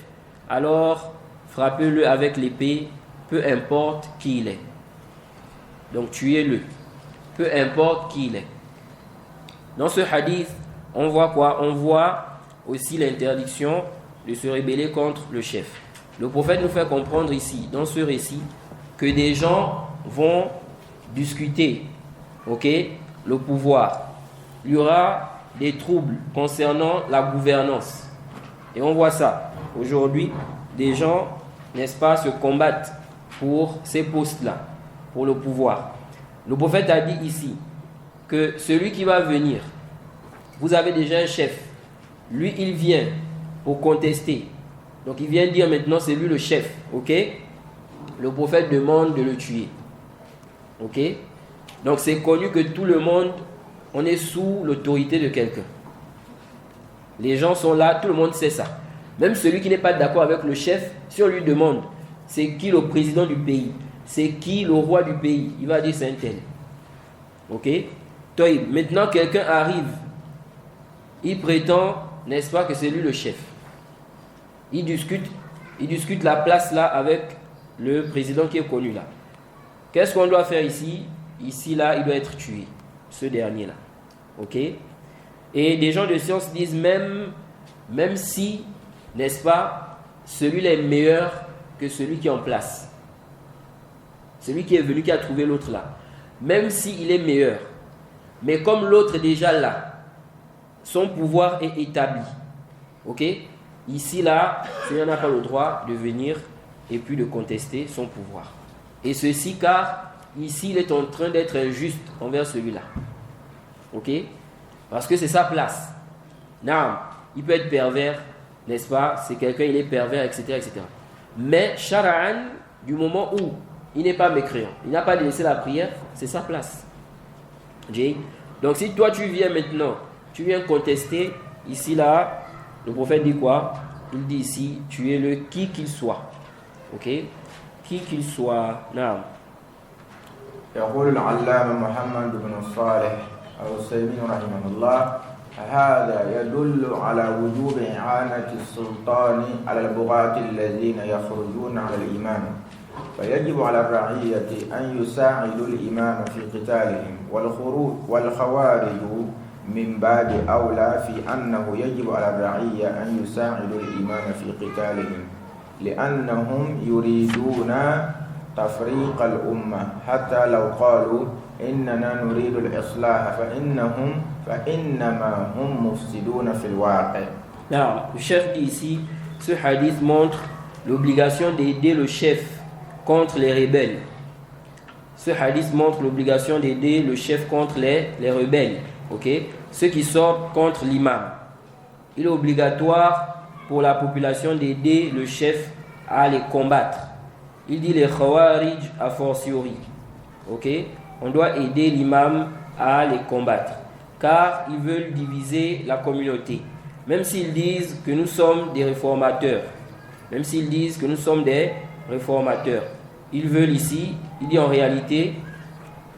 alors frappez-le avec l'épée, peu importe qui il est. Donc tuez-le, peu importe qui il est. Dans ce hadith, on voit quoi? On voit aussi l'interdiction de se rebeller contre le chef. Le prophète nous fait comprendre ici, dans ce récit, que des gens vont discuter, ok, le pouvoir. Il y aura des troubles concernant la gouvernance. Et on voit ça. Aujourd'hui, des gens, n'est-ce pas, se combattent pour ces postes-là, pour le pouvoir. Le prophète a dit ici que celui qui va venir, vous avez déjà un chef. Lui, il vient pour contester. Donc, il vient dire maintenant, c'est lui le chef. Ok? Le prophète demande de le tuer. Ok? Donc, c'est connu que tout le monde, on est sous l'autorité de quelqu'un. Les gens sont là, tout le monde sait ça. Même celui qui n'est pas d'accord avec le chef, si on lui demande, c'est qui le président du pays? C'est qui le roi du pays? Il va dire, c'est un tel. Ok? Maintenant, quelqu'un arrive. Il prétend, n'est-ce pas, que c'est lui le chef. Il discute la place là avec le président qui est connu là. Qu'est-ce qu'on doit faire ici? Ici là, il doit être tué, ce dernier là. Ok? Et des gens de science disent même si, n'est-ce pas, celui-là est meilleur que celui qui est en place. Celui qui est venu, qui a trouvé l'autre là. Même s'il est meilleur. Mais comme l'autre est déjà là, son pouvoir est établi. Ok? Ici, là, celui-là n'a pas le droit de venir et puis de contester son pouvoir. Et ceci car ici, il est en train d'être injuste envers celui-là. Ok? Parce que c'est sa place. Non, il peut être pervers, n'est-ce pas? C'est quelqu'un, il est pervers, etc., etc. Mais Shara'an, du moment où il n'est pas mécréant, il n'a pas délaissé la prière, c'est sa place. Donc si toi tu viens maintenant, tu viens contester, ici là, le prophète dit quoi? Il dit ici, tu es le qui qu'il soit. Ok? Qui qu'il soit. Non. يقول العلامة محمد بن صالح العثيمين رحمه الله هذا يدل على وجوب إعانة السلطان على البغاة الذين يخرجون على الإمام فيجب على الرعية أن يساعدوا الإمام في قتالهم والخوارج من باب أولى في أنه يجب على الرعية أن يساعدوا الإمام في قتالهم لأنهم يريدون تفريق الأمة حتى لو قالوا إننا نريد الإصلاح فإنما هم مفسدون في الواقع. Non, le chef dit ici, ce hadith montre l'obligation d'aider le chef contre les rebelles. Ce hadith montre l'obligation d'aider le chef contre les rebelles. Okay? Ceux qui sortent contre l'imam. Il est obligatoire pour la population d'aider le chef à les combattre. Il dit les khawarij a fortiori. Okay? On doit aider l'imam à les combattre. Car ils veulent diviser la communauté. Même s'ils disent que nous sommes des réformateurs. Même s'ils disent que nous sommes des réformateurs. Ils veulent ici, il dit en réalité,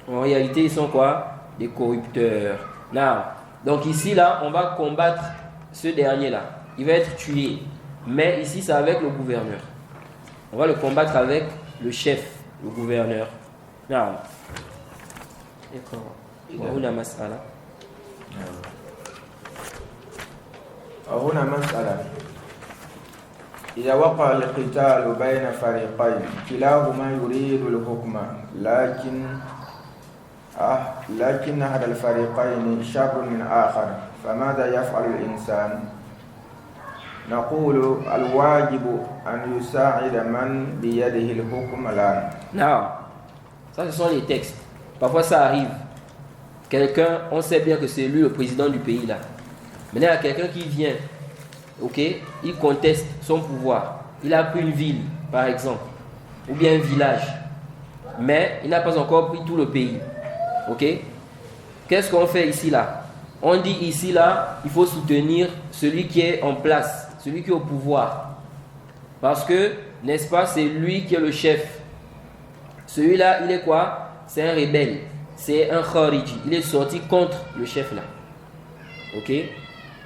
ils sont quoi? Des corrupteurs. Non. Donc ici, là, on va combattre ce dernier-là. Il va être tué. Mais ici, c'est avec le gouverneur. On va le combattre avec le chef, le gouverneur. Non. D'accord. وهنا مسألة. وهنا مسألة إذا وقع القتال بين فريقين كلاهما يريد الحكم لكن أحد الفريقين شر من آخر فماذا يفعل الإنسان؟ نقول الواجب أن يساعد من بيده الحكم الآن. Non. Ça, ce sont les textes. Parfois, ça arrive. Quelqu'un, on sait bien que c'est lui le président du pays là. Maintenant, il y a quelqu'un qui vient, ok, il conteste son pouvoir. Il a pris une ville, par exemple, ou bien un village, mais il n'a pas encore pris tout le pays, ok. Qu'est-ce qu'on fait ici là? On dit ici là, il faut soutenir celui qui est en place, celui qui est au pouvoir, parce que, n'est-ce pas, c'est lui qui est le chef. Celui-là, il est quoi? C'est un rebelle, c'est un khariji. Il est sorti contre le chef là, ok.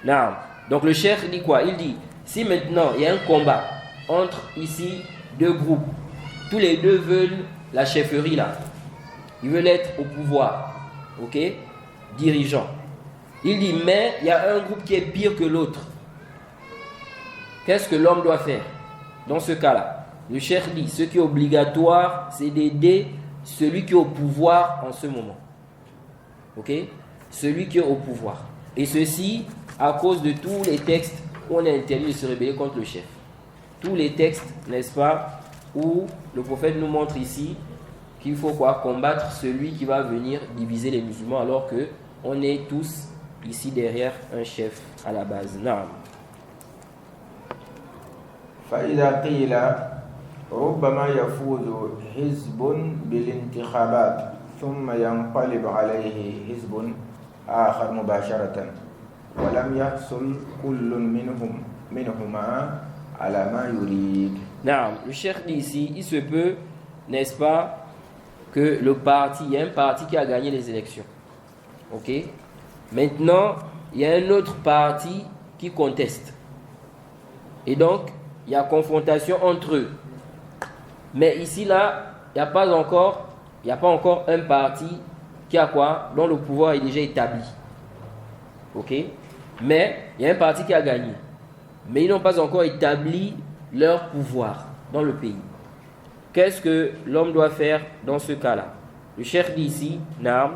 Non. Donc le chef dit quoi? Il dit, si maintenant il y a un combat entre ici deux groupes, tous les deux veulent la chefferie là, ils veulent être au pouvoir, ok, dirigeant. Il dit, mais il y a un groupe qui est pire que l'autre. Qu'est-ce que l'homme doit faire dans ce cas-là? Le chef dit, ce qui est obligatoire, c'est d'aider celui qui est au pouvoir en ce moment, ok, celui qui est au pouvoir. Et ceci à cause de tous les textes où on est interdit de se rebeller contre le chef. Tous les textes, n'est-ce pas, où le prophète nous montre ici qu'il faut quoi? Combattre celui qui va venir diviser les musulmans alors que on est tous ici derrière un chef à la base. Non. فإذا قيل ربما يفوز حزب بالانتخابات ثم ينقلب عليه حزب آخر مباشرة ولم يحصل كل منهما على ما يريد. Non, le cheikh dit ici, il se peut, n'est-ce pas, que le parti, il y a un parti qui a gagné les élections. Ok? Maintenant, il y a un autre parti qui conteste. Et donc, il y a confrontation entre eux. Mais ici, là, il n'y a pas encore un parti qui a quoi? Dont le pouvoir est déjà établi. Ok? Mais il y a un parti qui a gagné. Mais ils n'ont pas encore établi leur pouvoir dans le pays. Qu'est-ce que l'homme doit faire dans ce cas-là? Le cheikh dit ici, Naam.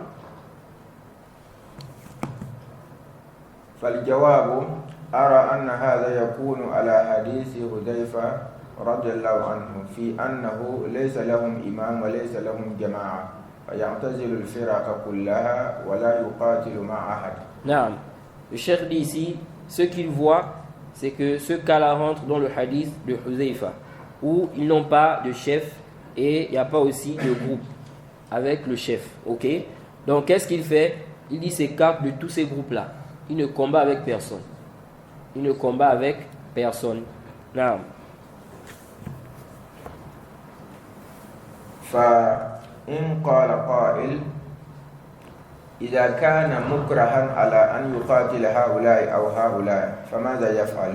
فالجواب أرى أن هذا يكون على حديث حذيفة رضي الله عنه في أنه ليس لهم إمام وليس لهم جماعة فيعتزل الفرق كلها ولا يقاتل مع أحد. نعم. Le cheikh dit ici, ce qu'il voit, c'est que ce cas-là rentre dans le hadith de Huzaifa, où ils n'ont pas de chef et il n'y a pas aussi de groupe avec le chef. Ok? Donc qu'est-ce qu'il fait? Il dit s'écarte de tous ces groupes-là. Il ne combat avec personne. Il ne combat avec personne. Non. فإن قال قائل إذا كان مكرها على أن يقاتل هؤلاء أو هؤلاء فماذا يفعل؟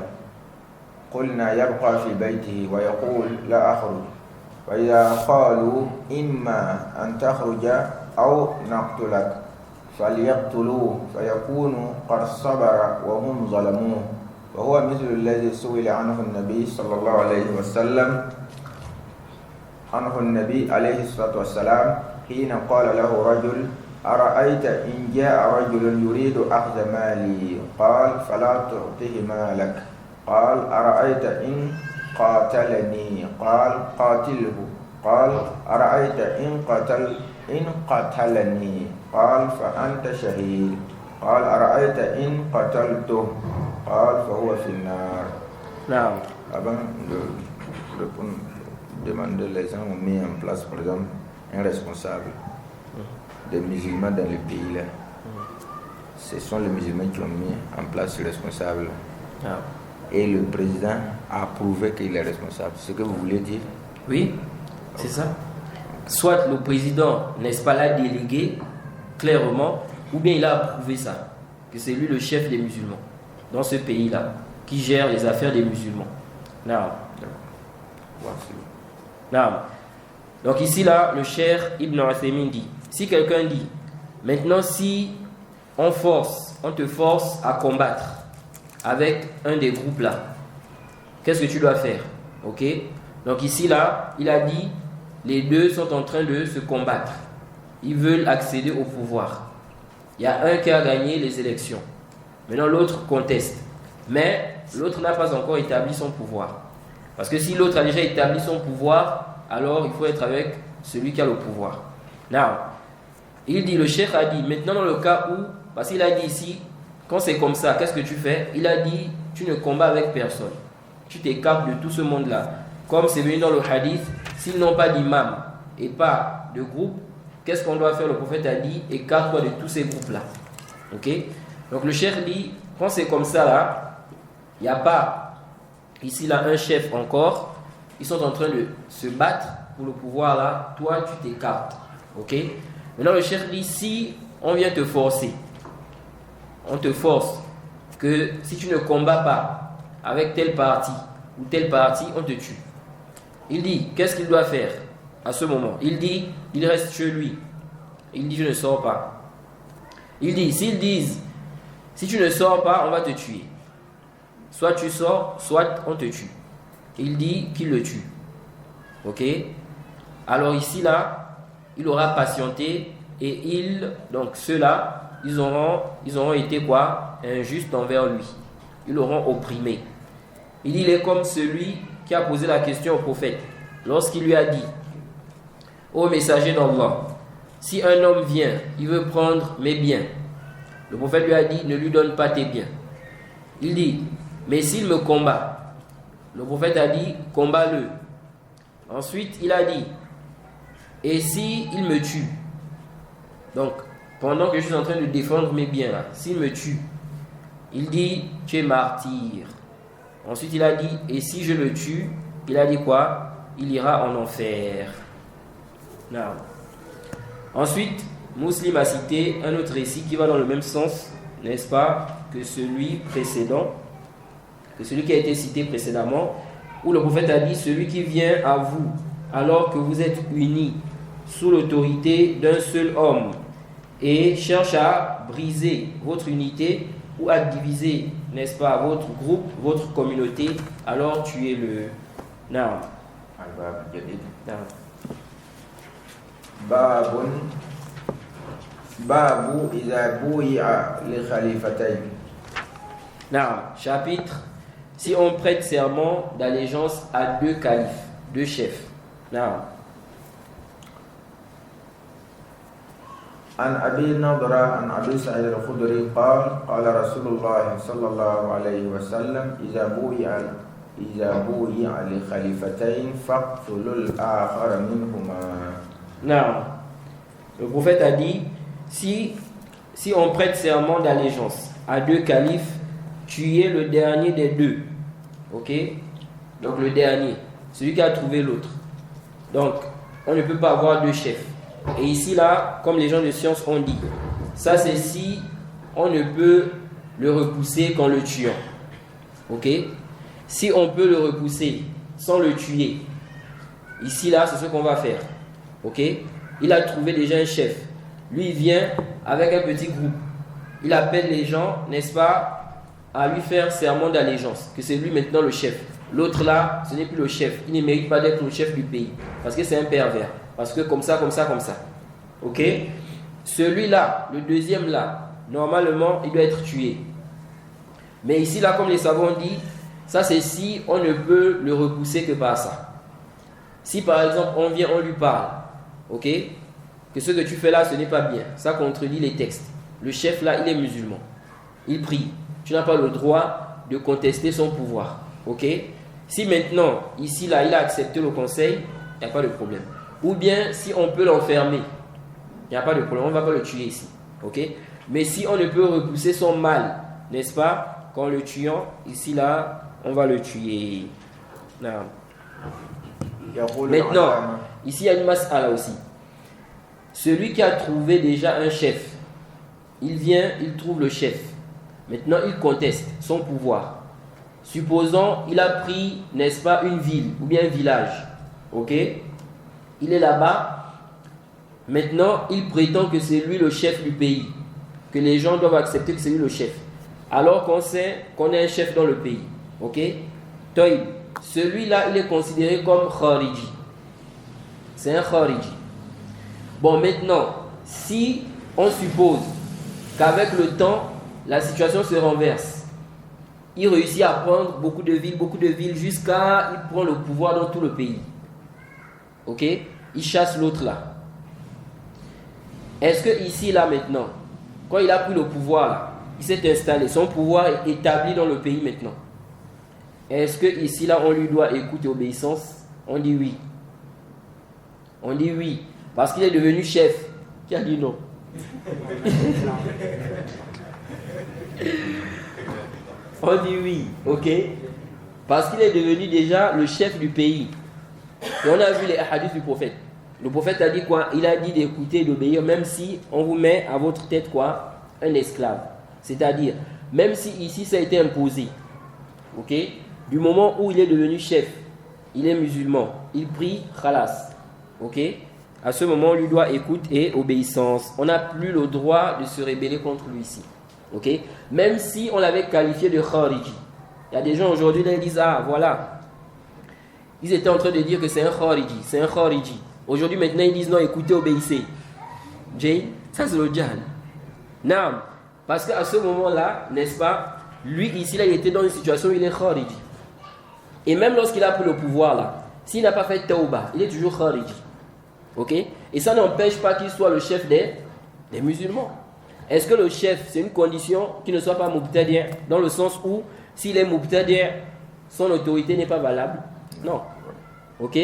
قلنا يبقى في بيته ويقول لا أخرج. وإذا قالوا إما أن تخرج أو نقتلك فليقتلوه فيكون قد صبر وهم ظلموه وهو مثل الذي سئل عنه النبي صلى الله عليه وسلم عليه الصلاة والسلام حين قال له رجل أرأيت إن جاء رجل يريد أخذ مالي قال فلا تعطه مالك قال أرأيت إن قاتلني قال قاتله قال أرأيت إن قتلني قال فأنت شهيد قال أرأيت إن قتلته قال فهو في النار. نعم. Avant de demander, les gens ont mis en place par exemple un responsable des musulmans dans le pays là. Ce sont les musulmans qui ont mis en place ce responsable. Et le président a prouvé qu'il est responsable. C'est ce que vous voulez dire? Oui, c'est ça. Soit le président, n'est-ce pas, l'a délégué clairement, ou bien il a approuvé ça, que c'est lui le chef des musulmans dans ce pays-là, qui gère les affaires des musulmans. Non. Non. Donc ici, là, le Cheikh Ibn Uthaymin dit, si quelqu'un dit, maintenant si on te force à combattre avec un des groupes là, qu'est-ce que tu dois faire? Ok? Donc ici, là, il a dit, les deux sont en train de se combattre. Ils veulent accéder au pouvoir. Il y a un qui a gagné les élections. Maintenant, l'autre conteste. Mais l'autre n'a pas encore établi son pouvoir. Parce que si l'autre a déjà établi son pouvoir, alors il faut être avec celui qui a le pouvoir. Now, il dit, le cheikh a dit, maintenant dans le cas où, parce qu'il a dit ici, quand c'est comme ça, qu'est-ce que tu fais? Il a dit, tu ne combats avec personne. Tu t'écartes de tout ce monde-là. Comme c'est venu dans le hadith, s'ils n'ont pas d'imam et pas de groupe, qu'est-ce qu'on doit faire? Le prophète a dit, écarte-toi de tous ces groupes-là. Ok? Donc le cheikh dit, quand c'est comme ça là, il n'y a pas ici là un chef encore, ils sont en train de se battre pour le pouvoir là, toi tu t'écartes. Ok? Maintenant le cheikh dit, si on vient te forcer, on te force que si tu ne combats pas avec tel parti ou tel parti, on te tue. Il dit, qu'est-ce qu'il doit faire à ce moment? Il dit, il reste chez lui. Il dit, je ne sors pas. Il dit, s'ils disent, si tu ne sors pas, on va te tuer. Soit tu sors, soit on te tue. Il dit qu'il le tue. Ok? Alors ici, là, il aura patienté et donc ceux-là, ils auront été quoi? Injustes envers lui. Ils l'auront opprimé. Il dit, il est comme celui qui a posé la question au prophète lorsqu'il lui a dit, ô messager d'Allah, si un homme vient, il veut prendre mes biens, le prophète lui a dit, ne lui donne pas tes biens. Il dit, mais s'il me combat, le prophète a dit, combat-le. Ensuite il a dit, et si il me tue, donc pendant que je suis en train de défendre mes biens là, s'il me tue, il dit, tu es martyr. Ensuite il a dit, et si je le tue, il a dit quoi? Il ira en enfer. Non. Ensuite, Muslim a cité un autre récit qui va dans le même sens, n'est-ce pas, que celui précédent, que celui qui a été cité précédemment, où le prophète a dit, celui qui vient à vous alors que vous êtes unis sous l'autorité d'un seul homme et cherche à briser votre unité ou à diviser, n'est-ce pas, votre groupe, votre communauté, alors tuez-le. Non. Babu iza bouya li khalifatayn. Non. Chapitre, si on prête serment d'allégeance à deux califes, deux chefs. Non. عن أبي نضرة عن أبي سعيد الخدري قال قال رسول الله صلى الله عليه وسلم إذا بويع لخليفتين فاقتلوا الآخر منهما. Non. Le prophète a dit, si on prête serment d'allégeance à deux califes, tuez le dernier des deux. Ok? Donc le dernier, celui qui a trouvé l'autre. Donc on ne peut pas avoir deux chefs. Et ici là, comme les gens de science ont dit, ça c'est si on ne peut le repousser qu'en le tuant. Ok? Si on peut le repousser sans le tuer, ici là c'est ce qu'on va faire. Ok? Il a trouvé déjà un chef. lui il vient avec un petit groupe. Il appelle les gens, n'est-ce pas, à lui faire serment d'allégeance, que c'est lui maintenant le chef. L'autre là, ce n'est plus le chef. Il ne mérite pas d'être le chef du pays. Parce que c'est un pervers. Parce que comme ça. Ok? Celui-là, le deuxième là, normalement, il doit être tué. Mais ici là, comme les savants ont dit, ça c'est si on ne peut le repousser que par ça. Si par exemple on vient, on lui parle, ok? Que ce que tu fais là, ce n'est pas bien. Ça contredit les textes. Le chef là, il est musulman. Il prie. Tu n'as pas le droit de contester son pouvoir. Ok? Si maintenant, ici, là, il a accepté le conseil, il n'y a pas de problème. Ou bien, si on peut l'enfermer, il n'y a pas de problème, on ne va pas le tuer ici. Ok? Mais si on ne peut repousser son mal, n'est-ce pas? Qu'en le tuant, ici, là, on va le tuer. Non. Maintenant, ici, il y a une mas'ala aussi. Celui qui a trouvé déjà un chef, il vient, il trouve le chef. Maintenant, il conteste son pouvoir. Supposons, il a pris, n'est-ce pas, une ville ou bien un village. Ok? Il est là-bas. Maintenant, il prétend que c'est lui le chef du pays. Que les gens doivent accepter que c'est lui le chef. Alors qu'on sait qu'on est un chef dans le pays. Ok? Toïb, celui-là, il est considéré comme Khariji. C'est un Khariji. Bon, maintenant, si on suppose qu'avec le temps, la situation se renverse. Il réussit à prendre beaucoup de villes, jusqu'à il prend le pouvoir dans tout le pays. Ok? Il chasse l'autre là. Est-ce que ici, là, maintenant, quand il a pris le pouvoir là, il s'est installé, son pouvoir est établi dans le pays maintenant. Est-ce que ici, là, on lui doit écoute et obéissance? On dit oui. On dit oui. Parce qu'il est devenu chef. Qui a dit non? On dit oui, ok? Parce qu'il est devenu déjà le chef du pays. Et on a vu les hadiths du prophète. Le prophète a dit quoi? Il a dit d'écouter et d'obéir, même si on vous met à votre tête quoi? Un esclave. C'est-à-dire, même si ici ça a été imposé, ok? Du moment où il est devenu chef, il est musulman, il prie, khalas, ok? À ce moment, on lui doit écoute et obéissance. On n'a plus le droit de se rebeller contre lui ici. Okay? Même si on l'avait qualifié de Khariji. Il y a des gens aujourd'hui qui disent ah voilà. Ils étaient en train de dire que c'est un Khariji. Aujourd'hui maintenant ils disent non, écoutez, obéissez. Jay, ça c'est le djihad. Non, parce qu'à ce moment-là, n'est-ce pas, lui ici là il était dans une situation où il est Khariji. Et même lorsqu'il a pris le pouvoir là, s'il n'a pas fait Tawbah, il est toujours Khariji. Ok? Et ça n'empêche pas qu'il soit le chef des musulmans. Est-ce que le chef, c'est une condition qu'il ne soit pas Mubtadi', dans le sens où, s'il est Mubtadi', son autorité n'est pas valable? Non. Ok?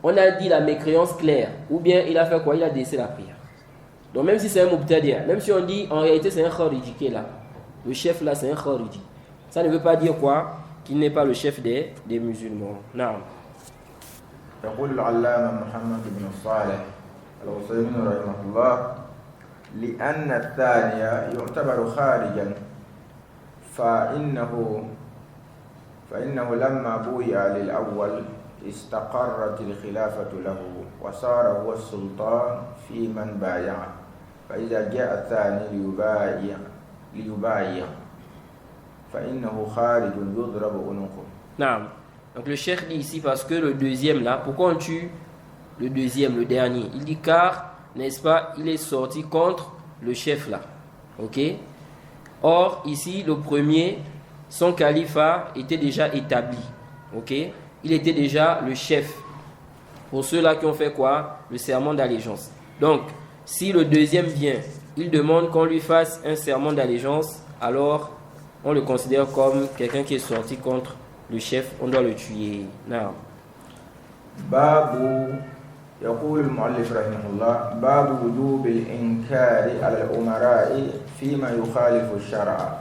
On a dit la mécréance claire. Ou bien il a fait quoi? Il a délaissé la prière. Donc même si c'est un Mubtadi', même si on dit en réalité c'est un Khariji qui est là, le chef là c'est un Khariji, ça ne veut pas dire quoi? Qu'il n'est pas le chef des musulmans. Non. يقول العلامة محمد بن صالح العثيمين رحمه الله لأن الثاني يعتبر خارجا فإنه لما بويع للأول استقرت الخلافة له وصار هو السلطان في من بايعه فإذا جاء الثاني ليبايع فإنه خارج يضرب عنقه. نعم. Donc le cheikh dit ici parce que le deuxième là, pourquoi on tue le deuxième, le dernier? Il dit car, n'est-ce pas, il est sorti contre le chef là. Ok? Or, ici, le premier, son califat était déjà établi. Ok? Il était déjà le chef. Pour ceux-là qui ont fait quoi? Le serment d'allégeance. Donc, si le deuxième vient, il demande qu'on lui fasse un serment d'allégeance, alors on le considère comme quelqu'un qui est sorti contre le chef, on doit le tuer. Non. باب يقول المؤلف رحمه الله باب وجوب الإنكار على الأمراء فيما يخالف الشرع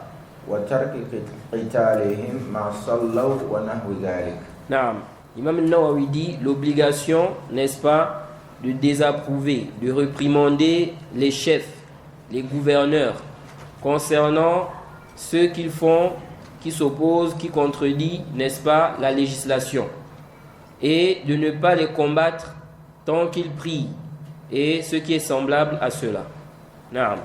وترك قتالهم ما صلوا ونحو ذلك. نعم. Imam Nawawi dit l'obligation, n'est-ce pas, de désapprouver, de réprimander les chefs, les gouverneurs concernant ceux qu'ils font, qui s'opposent, qui contredit, n'est-ce pas, la législation, et de ne pas les combattre tant qu'ils prient, et ce qui est semblable à cela. نعم.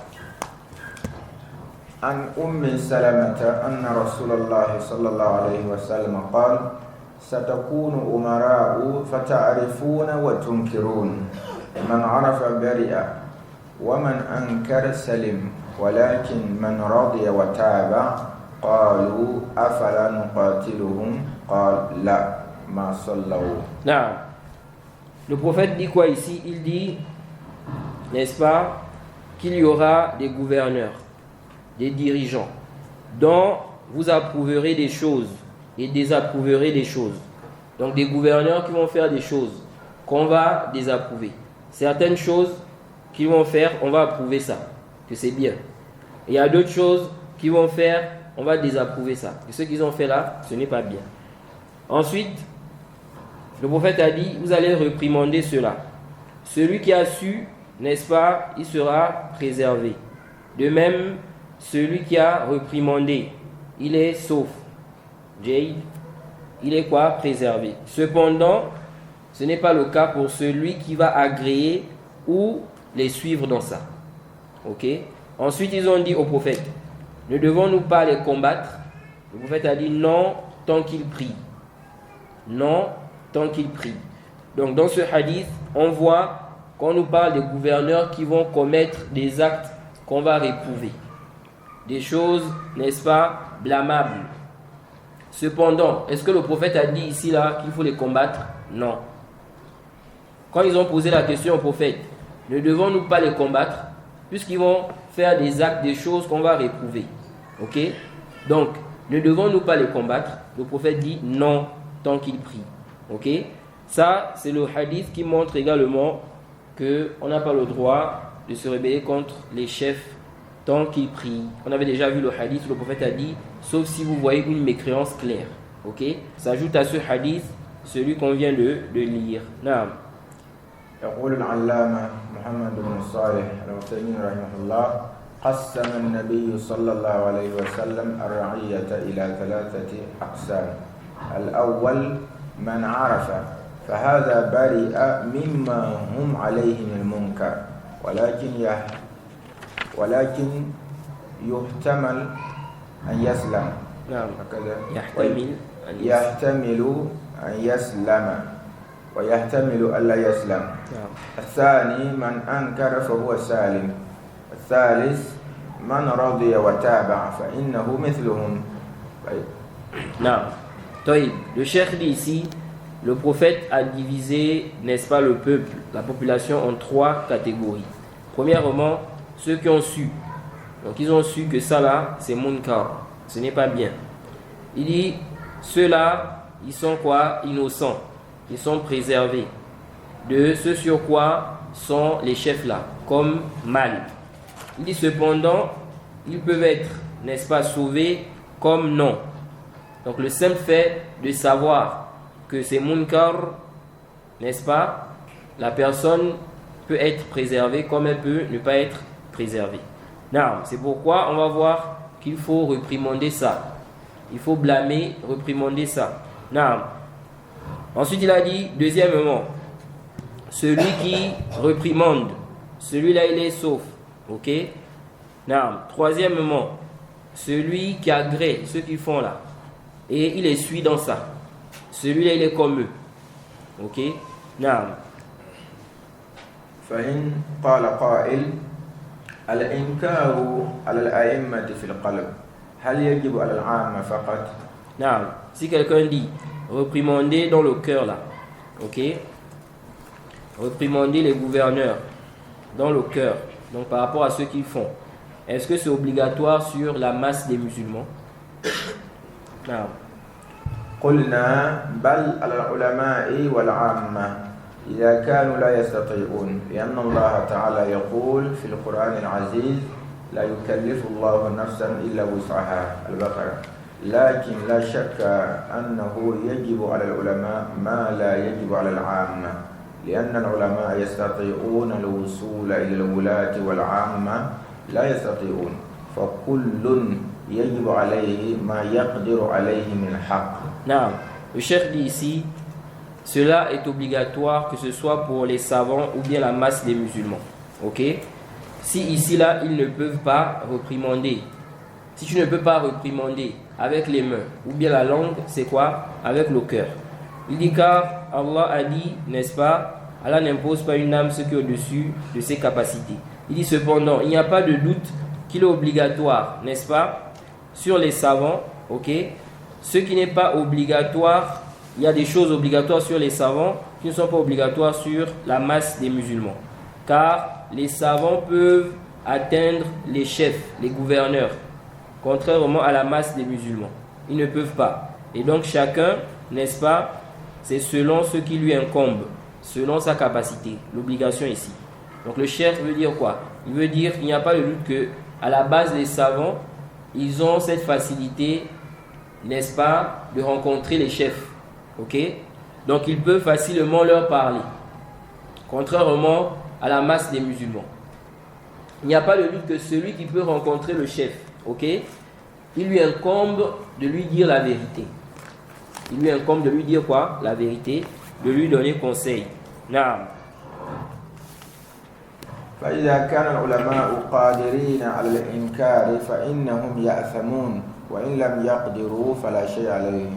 عن أم سلمة أن رسول الله صلى الله عليه وسلم قال ستكون أمراء فتعرفون وتنكرون من عرف برئ ومن أنكر سلم ولكن من رضي وتابع قالوا أفلا نقاتلهم قال لا ما صلوا. Non. Le prophète dit quoi ici? Il dit, n'est-ce pas, qu'il y aura des gouverneurs, des dirigeants, dont vous approuverez des choses et désapprouverez des choses. Donc des gouverneurs qui vont faire des choses qu'on va désapprouver. Certaines choses qu'ils vont faire, on va approuver ça, que c'est bien. Et il y a d'autres choses qu'ils vont faire, on va désapprouver ça. Et ce qu'ils ont fait là, ce n'est pas bien. Ensuite, le prophète a dit, vous allez réprimander cela. Celui qui a su, n'est-ce pas, il sera préservé. De même, celui qui a réprimandé, il est sauf. Jade, il est quoi? Préservé. Cependant, ce n'est pas le cas pour celui qui va agréer ou les suivre dans ça. Ok? Ensuite, ils ont dit au prophète, ne devons-nous pas les combattre? Le prophète a dit non, tant qu'ils prient. Non, tant qu'ils prient. Donc, dans ce hadith, on voit qu'on nous parle des gouverneurs qui vont commettre des actes qu'on va réprouver. Des choses, n'est-ce pas, blâmables. Cependant, est-ce que le prophète a dit ici là qu'il faut les combattre? Non. Quand ils ont posé la question au prophète, ne devons-nous pas les combattre puisqu'ils vont faire des actes, des choses qu'on va réprouver? Ok? Donc, ne devons-nous pas les combattre? Le prophète dit non, tant qu'ils prient. Ok? Ça, c'est le hadith qui montre également qu'on n'a pas le droit de se rebeller contre les chefs tant qu'ils prient. On avait déjà vu le hadith où le prophète a dit, sauf si vous voyez une mécréance claire. Ok? S'ajoute à ce hadith celui qu'on vient de lire. Naam. يقول العلامة محمد بن صالح العثيمين رحمه الله قسم النبي صلى الله عليه وسلم الرعية إلى 3 أقسام. الأول من عرف فهذا برئ مما هم عليه من المنكر ولكن يحتمل أن يسلم. نعم. يحتمل أن يسلم ويحتمل ألا يسلم. الثاني من أنكر فهو سالم. الثالث من رضي وتابع فإنه مثلهم. Non. Le cheikh dit ici, le prophète a divisé, n'est-ce pas, le peuple, la population en 3 catégories. Premièrement, ceux qui ont su. Donc ils ont su que ça là, c'est munkar, ce n'est pas bien. Il dit, ceux-là, ils sont quoi? Innocents. Ils sont préservés de ce sur quoi sont les chefs là, comme mal. Il dit cependant, ils peuvent être, n'est-ce pas, sauvés comme non. Donc le simple fait de savoir que c'est munkar, n'est-ce pas, la personne peut être préservée comme elle peut ne pas être préservée. Non, c'est pourquoi on va voir qu'il faut réprimander ça. Il faut blâmer, réprimander ça. Non. Ensuite, il a dit, deuxièmement, celui qui réprimande, celui-là, il est sauf. Ok? Non. Troisièmement, celui qui agrée, ceux qui font là, et il les suit dans ça. Celui-là, il est comme eux. Ok? Non. فإن قال قائل الإنكار على الأئمة في القلب هل يجب على العامة فقط؟ Non. Si quelqu'un dit réprimander dans le cœur là, ok, réprimander les gouverneurs dans le cœur, donc par rapport à ce qu'ils font, est-ce que c'est obligatoire sur la masse des musulmans? Non. قلنا بل على العلماء والعامة إذا كانوا لا يستطيعون لأن الله تعالى يقول في القرآن العزيز لا يكلف الله نفسا إلا وسعها البقرة لكن لا شك أنه يجب على العلماء ما لا يجب على العامة لأن العلماء يستطيعون الوصول إلى الولاة والعامة لا يستطيعون فكل يجب عليه ما يقدر عليه من حق. Non. Le cheikh dit ici, cela est obligatoire que ce soit pour les savants ou bien la masse des musulmans. Ok? si ici là ils ne peuvent pas réprimander, si tu ne peux pas réprimander avec les mains ou bien la langue, c'est quoi? Avec le cœur. Il dit car Allah a dit, n'est-ce pas, Allah n'impose pas une âme ce qui est au-dessus de ses capacités. Il dit cependant, il n'y a pas de doute qu'il est obligatoire, n'est-ce pas, sur les savants, ok? Ce qui n'est pas obligatoire, il y a des choses obligatoires sur les savants qui ne sont pas obligatoires sur la masse des musulmans. Car les savants peuvent atteindre les chefs, les gouverneurs, contrairement à la masse des musulmans. Ils ne peuvent pas. Et donc chacun, n'est-ce pas, c'est selon ce qui lui incombe, selon sa capacité, l'obligation ici. Donc le cheikh veut dire quoi? Il veut dire qu'il n'y a pas de doute que à la base les savants, ils ont cette facilité, n'est-ce pas, de rencontrer les chefs. Ok? Donc ils peuvent facilement leur parler, contrairement à la masse des musulmans. Il n'y a pas de doute que celui qui peut rencontrer le chef, ok, il lui incombe de lui dire la vérité. Il lui incombe de lui dire quoi? La vérité, de lui donner conseil. Naam. فإذا كان العلماء قادرين على الإنكار فإنهم يأثمون وإن لم يقدروا فلا شيء عليهم.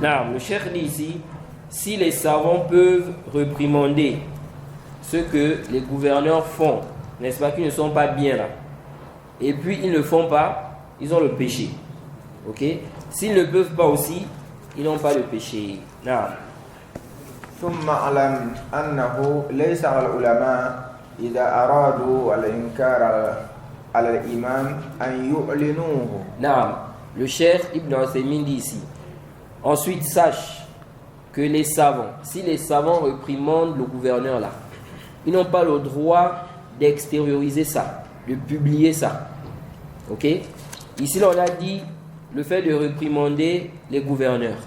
Naam, le cheikh dit ici, si les savants peuvent réprimander ce que les gouverneurs font, n'est-ce pas, qui ne sont pas bien là, et puis ils ne font pas, ils ont le péché. Ok? S'ils ne peuvent pas aussi, ils n'ont pas le péché. Naam. ثم أعلم أنه ليس على العلماء إذا أرادوا الإنكار على الإمام أن يعلنوه. Naam. Le cheikh Ibn Uthaymin dit ici. Ensuite, sache que les savants, si les savants réprimandent le gouverneur là, ils n'ont pas le droit d'extérioriser ça, de publier ça. Ok? Ici, là, on a dit le fait de réprimander les gouverneurs.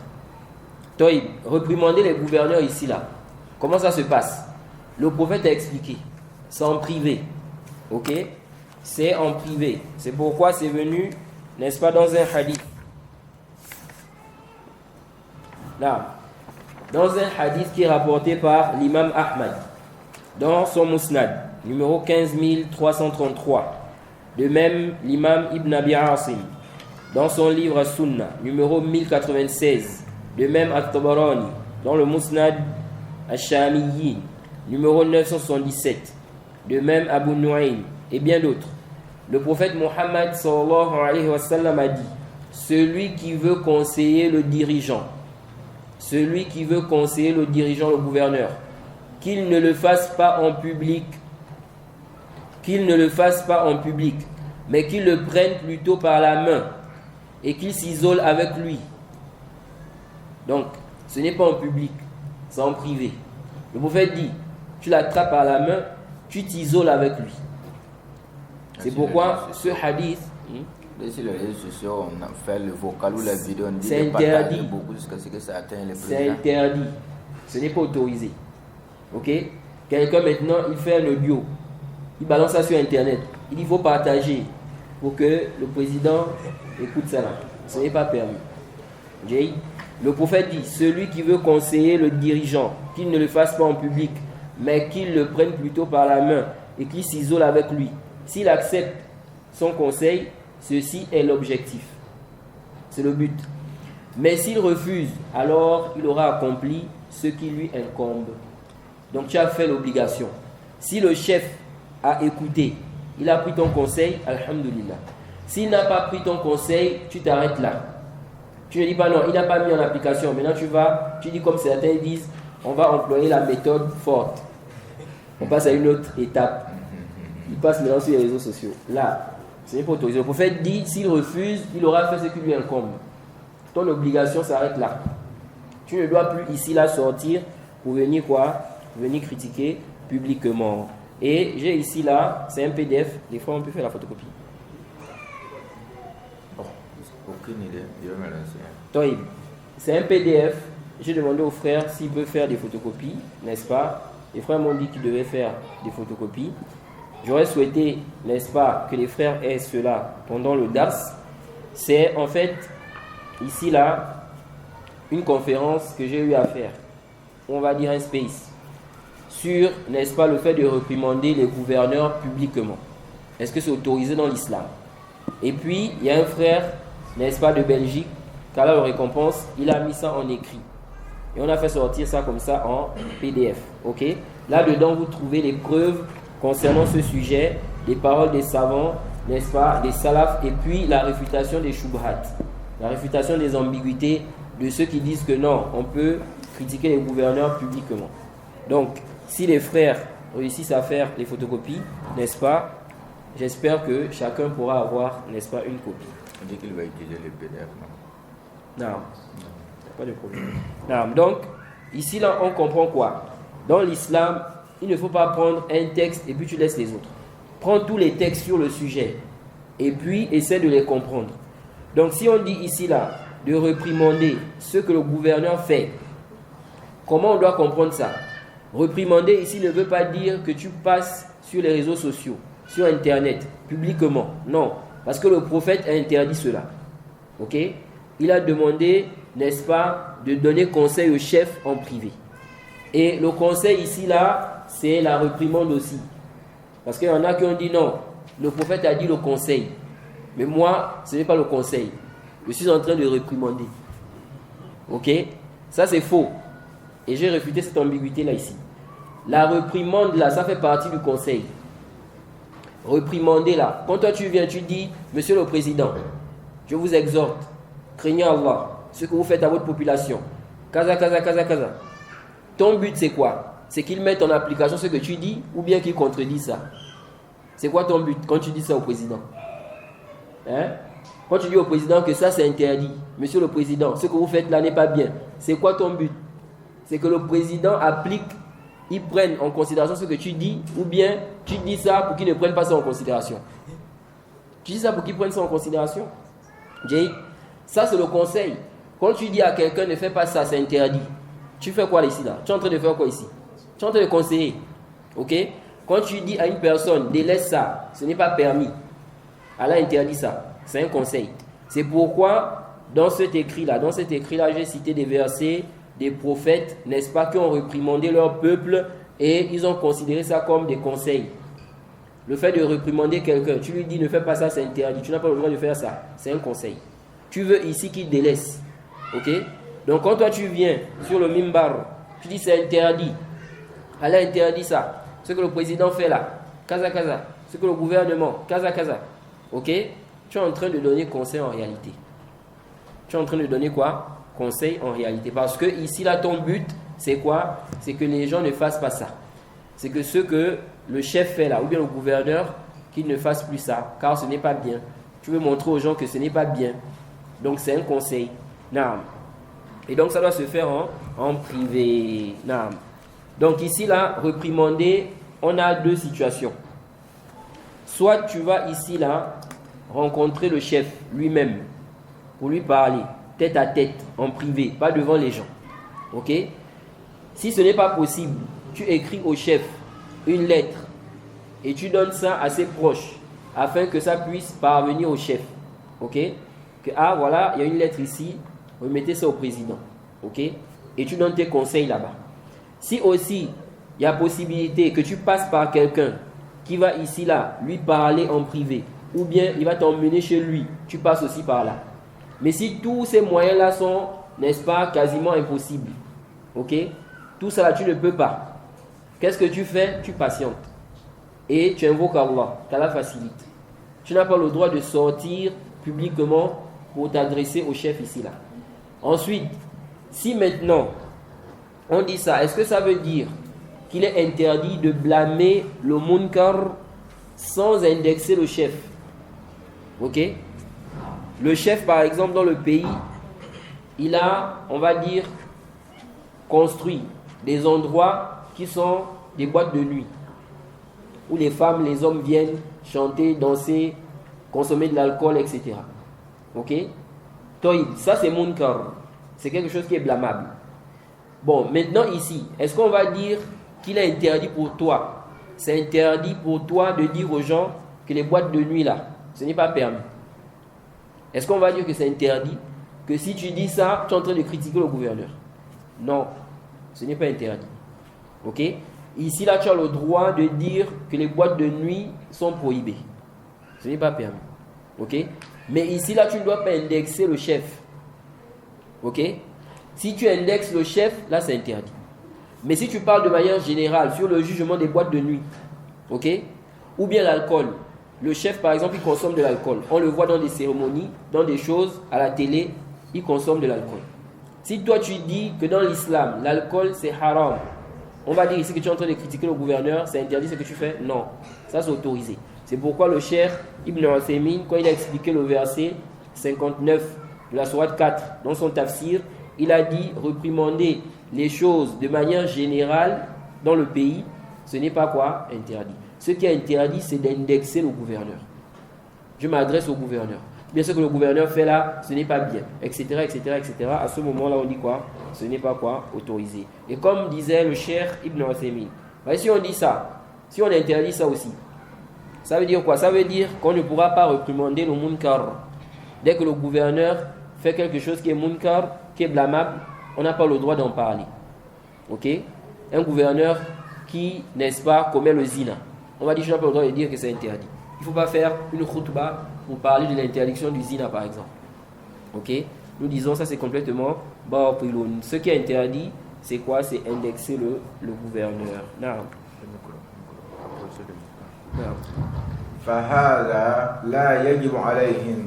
Toi, réprimander les gouverneurs ici, là, comment ça se passe? Le prophète a expliqué. C'est en privé. Ok? C'est en privé. C'est pourquoi c'est venu, n'est-ce pas, dans un hadith. Là, dans un hadith qui est rapporté par l'imam Ahmad, dans son Musnad, numéro 15333. De même, l'imam Ibn Abi Asim, dans son livre Sunna, numéro 1096. De même, At-Tabarani, dans le Musnad Ash-Shamiyyin, numéro 977. De même, Abu Nu'aym, et bien d'autres. Le prophète Muhammad sallallahu alayhi wa sallam a dit, celui qui veut conseiller le dirigeant, le gouverneur, qu'il ne le fasse pas en public, mais qu'il le prenne plutôt par la main et qu'il s'isole avec lui. Donc, ce n'est pas en public, c'est en privé. Le prophète dit, tu l'attrapes par la main, tu t'isoles avec lui. C'est pourquoi ce hadith... Sur les réseaux sociaux, on a fait le vocal ou la vidéo, on dit c'est interdit. Beaucoup jusqu'à ce que ça atteigne les présidents. C'est interdit. Ce n'est pas autorisé. Ok? Quelqu'un maintenant, il fait un audio. Il balance ça sur Internet. Il dit, il faut partager pour que le président écoute ça là. Ce n'est pas permis. Okay? Le prophète dit, celui qui veut conseiller le dirigeant, qu'il ne le fasse pas en public, mais qu'il le prenne plutôt par la main et qu'il s'isole avec lui. S'il accepte son conseil, ceci est l'objectif. C'est le but. Mais s'il refuse, alors il aura accompli ce qui lui incombe. Donc tu as fait l'obligation. Si le chef a écouté, il a pris ton conseil, alhamdulillah. S'il n'a pas pris ton conseil, tu t'arrêtes là. Tu ne dis pas non, il n'a pas mis en application. Maintenant tu dis comme certains disent, on va employer la méthode forte. On passe à une autre étape. Il passe maintenant sur les réseaux sociaux. Là, ce n'est pas autorisé. Le prophète dit, s'il refuse, il aura fait ce qui lui incombe. Ton obligation s'arrête là. Tu ne dois plus ici là sortir pour venir quoi? Venir critiquer publiquement. Et j'ai ici là, c'est un PDF. Des fois on peut faire la photocopie. Aucune idée. Je vais me lancer. Toïb, c'est un PDF. J'ai demandé aux frères s'ils peuvent faire des photocopies, n'est-ce pas? Les frères m'ont dit qu'ils devaient faire des photocopies. J'aurais souhaité, n'est-ce pas, que les frères aient cela pendant le DARS. C'est en fait, ici là, une conférence que j'ai eu à faire. On va dire un space. sur, n'est-ce pas, le fait de réprimander les gouverneurs publiquement. Est-ce que c'est autorisé dans l'islam? Et puis, il y a un frère, n'est-ce pas, de Belgique, qu'Allah le récompense, il a mis ça en écrit. Et on a fait sortir ça comme ça en PDF. Ok? Là-dedans, vous trouvez les preuves concernant ce sujet, les paroles des savants, n'est-ce pas, des salafs, et puis la réfutation des shubhat, la réfutation des ambiguïtés de ceux qui disent que non, on peut critiquer les gouverneurs publiquement. Donc, si les frères réussissent à faire les photocopies, n'est-ce pas, j'espère que chacun pourra avoir, n'est-ce pas, une copie. On dit qu'il va utiliser les PDF, non? Non, pas de problème. Non, donc, ici, là, on comprend quoi? Dans l'islam, il ne faut pas prendre un texte et puis tu laisses les autres. Prends tous les textes sur le sujet et puis essaie de les comprendre. Donc, si on dit ici, là, de réprimander ce que le gouverneur fait, comment on doit comprendre ça? Réprimander ici ne veut pas dire que tu passes sur les réseaux sociaux, sur Internet, publiquement. Non, parce que le prophète a interdit cela. Ok? Il a demandé, n'est-ce pas, de donner conseil au chef en privé. Et le conseil ici, là, c'est la réprimande aussi. Parce qu'il y en a qui ont dit non, le prophète a dit le conseil. Mais moi, ce n'est pas le conseil. Je suis en train de réprimander. Ok? Ça, c'est faux. Et j'ai réfuté cette ambiguïté-là ici. La réprimande, là, ça fait partie du conseil. Réprimander, là. Quand toi, tu viens, tu dis, Monsieur le Président, je vous exhorte, craignez Allah, ce que vous faites à votre population. Kaza, kaza, kaza, kaza. Ton but, c'est quoi? C'est qu'ils mettent en application ce que tu dis ou bien qu'ils contredisent ça. C'est quoi ton but quand tu dis ça au président? Hein? Quand tu dis au président que ça, c'est interdit. Monsieur le Président, ce que vous faites là n'est pas bien. C'est quoi ton but? C'est que le président applique, il prenne en considération ce que tu dis, ou bien tu dis ça pour qu'il ne prenne pas ça en considération. Tu dis ça pour qu'il prenne ça en considération. Jay, ça c'est le conseil. Quand tu dis à quelqu'un ne fais pas ça, c'est interdit. Tu fais quoi ici là? Tu es en train de faire quoi ici? Tu es en train de conseiller. Ok? Quand tu dis à une personne délaisse ça, ce n'est pas permis. Allah interdit ça. C'est un conseil. C'est pourquoi dans cet écrit-là, j'ai cité des versets des prophètes, n'est-ce pas, qui ont réprimandé leur peuple et ils ont considéré ça comme des conseils. Le fait de réprimander quelqu'un, tu lui dis ne fais pas ça, c'est interdit. Tu n'as pas le droit de faire ça. C'est un conseil. Tu veux ici qu'il délaisse. Ok? Donc quand toi tu viens sur le mimbar, tu dis c'est interdit. Allah interdit ça. Ce que le président fait là, kaza kaza. Ce que le gouvernement, kaza kaza. Ok? Tu es en train de donner conseil en réalité. Tu es en train de donner quoi? Conseil en réalité. Parce que ici là ton but c'est quoi? C'est que les gens ne fassent pas ça. C'est que ce que le chef fait là, ou bien le gouverneur, qu'il ne fasse plus ça, car ce n'est pas bien. Tu veux montrer aux gens que ce n'est pas bien. Donc c'est un conseil. Naam. Et donc ça doit se faire en privé. Naam. Donc ici là, réprimander, on a deux situations. Soit tu vas ici là rencontrer le chef lui-même pour lui parler tête à tête, en privé, pas devant les gens. Ok? Si ce n'est pas possible, tu écris au chef une lettre et tu donnes ça à ses proches afin que ça puisse parvenir au chef. Ok? Que voilà, il y a une lettre ici, remettez ça au président. Ok? Et tu donnes tes conseils là-bas. Si aussi il y a possibilité que tu passes par quelqu'un qui va ici là lui parler en privé, ou bien il va t'emmener chez lui, tu passes aussi par là. Mais si tous ces moyens-là sont, n'est-ce pas, quasiment impossibles, ok? Tout ça là, tu ne peux pas. Qu'est-ce que tu fais? Tu patientes. Et tu invoques Allah, qu'Allah facilite. Tu n'as pas le droit de sortir publiquement pour t'adresser au chef ici là. Ensuite, si maintenant on dit ça, est-ce que ça veut dire qu'il est interdit de blâmer le munkar sans indexer le chef? Ok? Le chef, par exemple, dans le pays, il a, on va dire, construit des endroits qui sont des boîtes de nuit, où les femmes, les hommes viennent chanter, danser, consommer de l'alcool, etc. Ok? Ça c'est munkar. C'est quelque chose qui est blâmable. Bon, maintenant ici, est-ce qu'on va dire qu'il est interdit pour toi? C'est interdit pour toi de dire aux gens que les boîtes de nuit là, ce n'est pas permis. Est-ce qu'on va dire que c'est interdit? Que si tu dis ça, tu es en train de critiquer le gouverneur? Non, ce n'est pas interdit. Ok? Ici, là, tu as le droit de dire que les boîtes de nuit sont prohibées. Ce n'est pas permis. Ok? Mais ici, là, tu ne dois pas indexer le chef. Ok? Si tu indexes le chef, là, c'est interdit. Mais si tu parles de manière générale sur le jugement des boîtes de nuit, ok? Ou bien l'alcool. Le chef, par exemple, il consomme de l'alcool. On le voit dans des cérémonies, dans des choses, à la télé, il consomme de l'alcool. Si toi, tu dis que dans l'islam, l'alcool, c'est haram, on va dire ici que tu es en train de critiquer le gouverneur, c'est interdit ce que tu fais? Non, ça c'est autorisé. C'est pourquoi le cheikh Ibn Uthaymin, quand il a expliqué le verset 59 de la sourate 4 dans son tafsir, il a dit réprimander les choses de manière générale dans le pays, ce n'est pas quoi? Interdit. Ce qui est interdit, c'est d'indexer le gouverneur. Je m'adresse au gouverneur. Bien sûr que le gouverneur fait là, ce n'est pas bien, etc., etc., etc. À ce moment-là, on dit quoi? Ce n'est pas quoi? Autorisé. Et comme disait le cheikh Ibn Uthaymin, si on dit ça, si on interdit ça aussi, ça veut dire quoi? Ça veut dire qu'on ne pourra pas réprimander le munkar. Dès que le gouverneur fait quelque chose qui est munkar, qui est blâmable, on n'a pas le droit d'en parler. Ok? Un gouverneur qui, n'est-ce pas, commet le zina, on va dire je n'ai pas le droit de dire que c'est interdit. Il ne faut pas faire une khutbah pour parler de l'interdiction du zina, par exemple. Ok? Nous disons ça, c'est complètement batilun. Ce qui est interdit, c'est quoi? C'est indexer le gouverneur. Non. فهذا لا يجب عليهم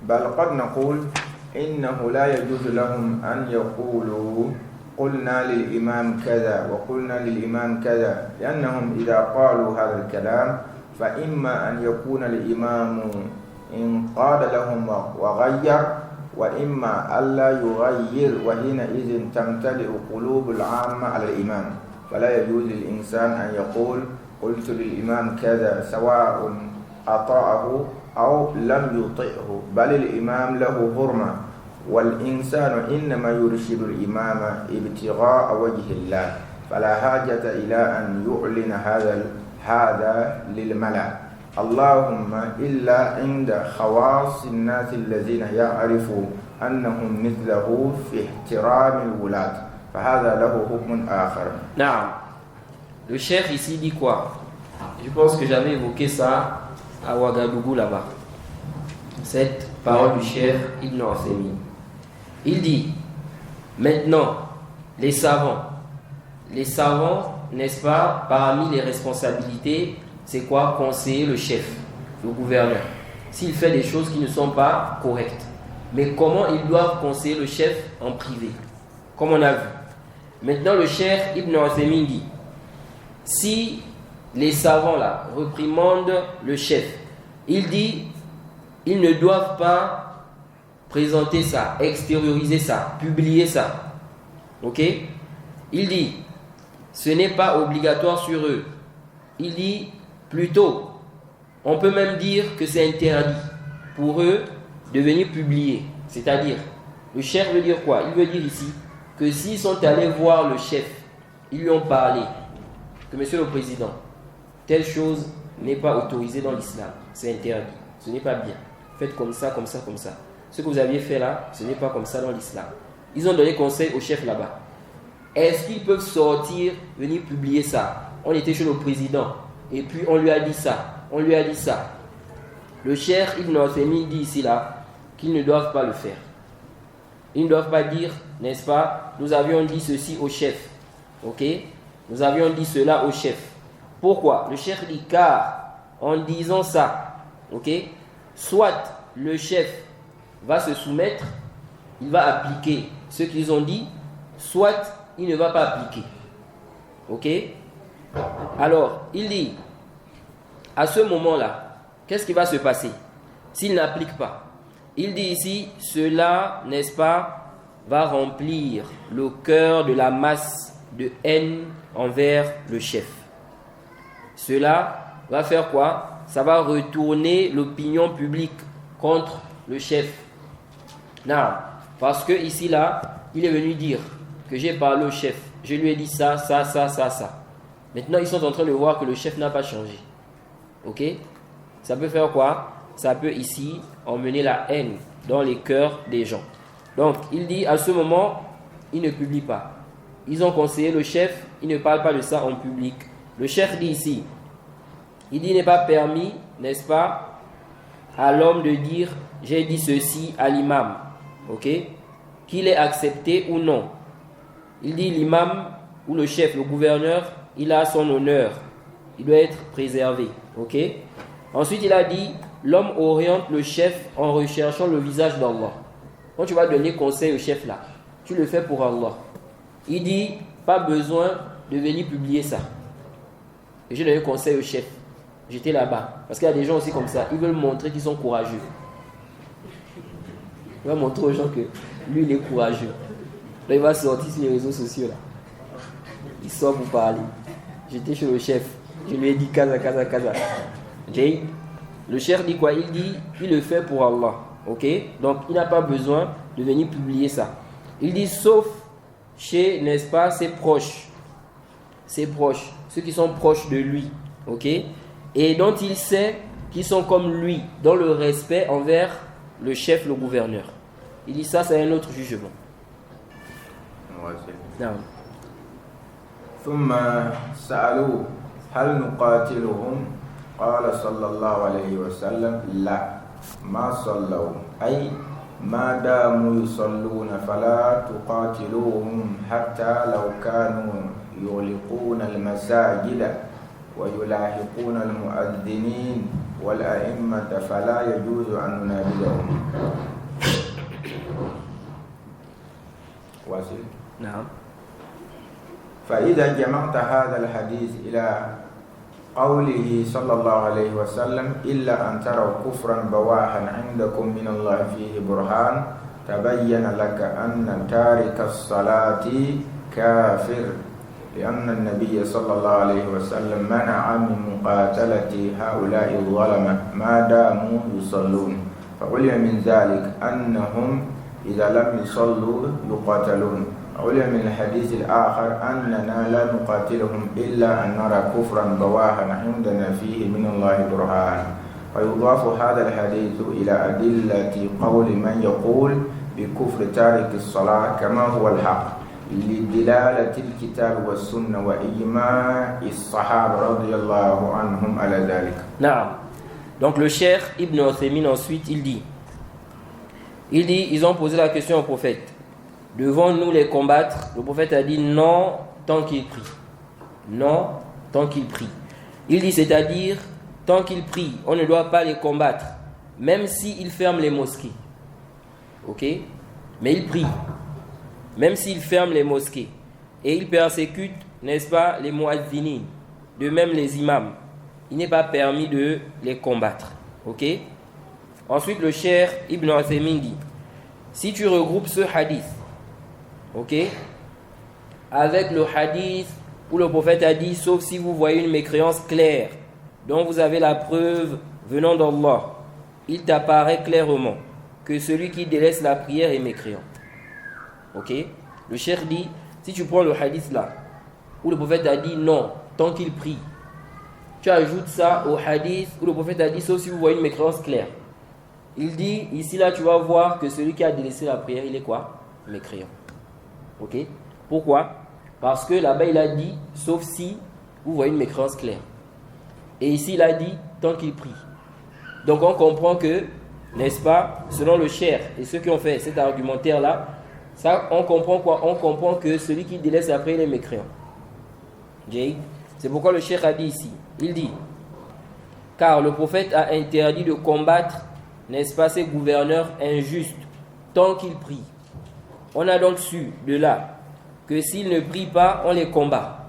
بل قد نقول إنه لا يجوز لهم أن يقولوا قلنا للإمام كذا وقلنا للإمام كذا لأنهم إذا قالوا هذا الكلام فإما أن يكون الإمام انقاد لهم وغير وإما ألا يغير وحينئذ تمتلئ قلوب العامة على الإمام فلا يجوز للإنسان أن يقول قلت للإمام كذا سواء أطاعه أو لم يطئه بل الإمام له حرمة والإنسان إنما يرشد الإمام ابتغاء وجه الله فلا حاجة إلى أن يعلن هذا للملأ اللهم إلا عند خواص الناس الذين يعرفوا أنهم مثله في احترام الولاة فهذا له حكم آخر. Non. Le cheikh ici dit quoi? Je pense que j'avais évoqué ça à Ouagadougou là-bas. Cette parole du cheikh Ibn Uthaymin. Il dit, maintenant, les savants, n'est-ce pas, parmi les responsabilités, c'est quoi? Conseiller le chef, le gouverneur, s'il fait des choses qui ne sont pas correctes. Mais comment ils doivent conseiller le chef en privé? Comme on a vu. Maintenant, le cheikh Ibn Uthaymin dit, si les savants là réprimandent le chef, il dit, ils ne doivent pas présenter ça, extérioriser ça, publier ça. Ok? Il dit, ce n'est pas obligatoire sur eux. Il dit, plutôt, on peut même dire que c'est interdit pour eux de venir publier. C'est-à-dire, le chef veut dire quoi? Il veut dire ici que s'ils sont allés voir le chef, ils lui ont parlé que monsieur le président, telle chose n'est pas autorisée dans l'islam, c'est interdit, ce n'est pas bien. Faites comme ça, comme ça, comme ça. Ce que vous aviez fait là, ce n'est pas comme ça dans l'islam. Ils ont donné conseil au chef là-bas. Est-ce qu'ils peuvent sortir, venir publier ça? On était chez le président et puis on lui a dit ça, on lui a dit ça. Le cheikh Ibn Uthaymin dit ici là qu'ils ne doivent pas le faire. Ils ne doivent pas dire, n'est-ce pas, nous avions dit ceci au chef. Ok? Nous avions dit cela au chef. Pourquoi? Le cheikh dit car en disant ça, ok, soit le chef va se soumettre, il va appliquer ce qu'ils ont dit, soit il ne va pas appliquer. Ok? Alors, il dit, à ce moment-là, qu'est-ce qui va se passer s'il n'applique pas? Il dit ici, cela, n'est-ce pas, va remplir le cœur de la masse de haine envers le chef. Cela va faire quoi? Ça va retourner l'opinion publique contre le chef. Non, parce que ici là, il est venu dire que j'ai parlé au chef, je lui ai dit ça, ça, ça, ça, ça. Maintenant, ils sont en train de voir que le chef n'a pas changé. Ok? Ça peut faire quoi? Ça peut ici emmener la haine dans les cœurs des gens. Donc, il dit à ce moment, il ne publie pas. Ils ont conseillé le chef, il ne parle pas de ça en public. le cheikh dit ici, il dit, il n'est pas permis, n'est-ce pas, à l'homme de dire, j'ai dit ceci à l'imam, ok, qu'il est accepté ou non. Il dit, l'imam ou le chef, le gouverneur, il a son honneur, il doit être préservé, ok. Ensuite, il a dit, l'homme oriente le chef en recherchant le visage d'Allah. Quand tu vas donner conseil au chef là, tu le fais pour Allah. Il dit, pas besoin de venir publier ça. Et j'ai donné conseil au chef. J'étais là-bas. Parce qu'il y a des gens aussi comme ça. Ils veulent montrer qu'ils sont courageux. Il va montrer aux gens que lui, il est courageux. Là, il va sortir sur les réseaux sociaux. Là. Il sort pour parler. J'étais chez le chef. Je lui ai dit kaza. Le chef dit quoi? Il dit, il le fait pour Allah. Ok? Donc, il n'a pas besoin de venir publier ça. Il dit, sauf chez, n'est-ce pas, ses proches. Ses proches. Ceux qui sont proches de lui. Ok? Et dont il sait qu'ils sont comme lui, dans le respect envers le chef, le gouverneur. Il dit ça, c'est un autre jugement. Non. ثم سألوه هل نقاتلهم قال صلى الله عليه وسلم لا ما صلوا أي ما داموا يصلون فلا تقاتلوهم حتى لو كانوا يغلقون المساجد ويلاحقون المؤذنين والأئمة فلا يجوز أن ننابذهم. واصل. نعم. فإذا جمعت هذا الحديث إلى قوله صلى الله عليه وسلم إلا أن تروا كفرا بواحا عندكم من الله فيه برهان تبين لك أن تارك الصلاة كافر لأن النبي صلى الله عليه وسلم منع من مقاتلة هؤلاء الظلمة ما داموا يصلون فعلم من ذلك أنهم إذا لم يصلوا يقاتلون. علم من الحديث الآخر أننا لا نقاتلهم إلا أن نرى كفرا بواحا عندنا فيه من الله برهان. ويضاف هذا الحديث إلى أدلة قول من يقول بكفر تارك الصلاة كما هو الحق لدلالة الكتاب والسنة وإجماع الصحابة رضي الله عنهم على ذلك. نعم. Donc le cheikh Ibn Uthaymin ensuite il dit, ils ont posé la question au prophète. Devons-nous les combattre? Le prophète a dit non tant qu'il prie. Non tant qu'il prie. Il dit c'est-à-dire tant qu'il prie, on ne doit pas les combattre, même s'ils ferment les mosquées. Ok? Mais ils prient. Même s'ils ferment les mosquées. Et ils persécutent, n'est-ce pas, les muazzinin. De même les imams. Il n'est pas permis de les combattre. Ok? Ensuite, le cheikh Ibn Uthaymin dit, si tu regroupes ce hadith, ok, avec le hadith où le prophète a dit, sauf si vous voyez une mécréance claire, dont vous avez la preuve venant d'Allah, il t'apparaît clairement que celui qui délaisse la prière est mécréant. Ok? Le cheikh dit, si tu prends le hadith là, où le prophète a dit non, tant qu'il prie, tu ajoutes ça au hadith où le prophète a dit, sauf si vous voyez une mécréance claire. Il dit, ici là, tu vas voir que celui qui a délaissé la prière, il est quoi? Mécréant. Ok? Pourquoi? Parce que là-bas, il a dit, sauf si vous voyez une mécréance claire. Et ici, il a dit, tant qu'il prie. Donc, on comprend que, n'est-ce pas, selon le cheikh et ceux qui ont fait cet argumentaire-là, ça, on comprend quoi? On comprend que celui qui délaisse la prière, il est mécréant. C'est pourquoi le cheikh a dit ici, il dit, car le prophète a interdit de combattre, n'est-ce pas, ces gouverneurs injustes, tant qu'ils prient. On a donc su de là que s'ils ne prient pas, on les combat.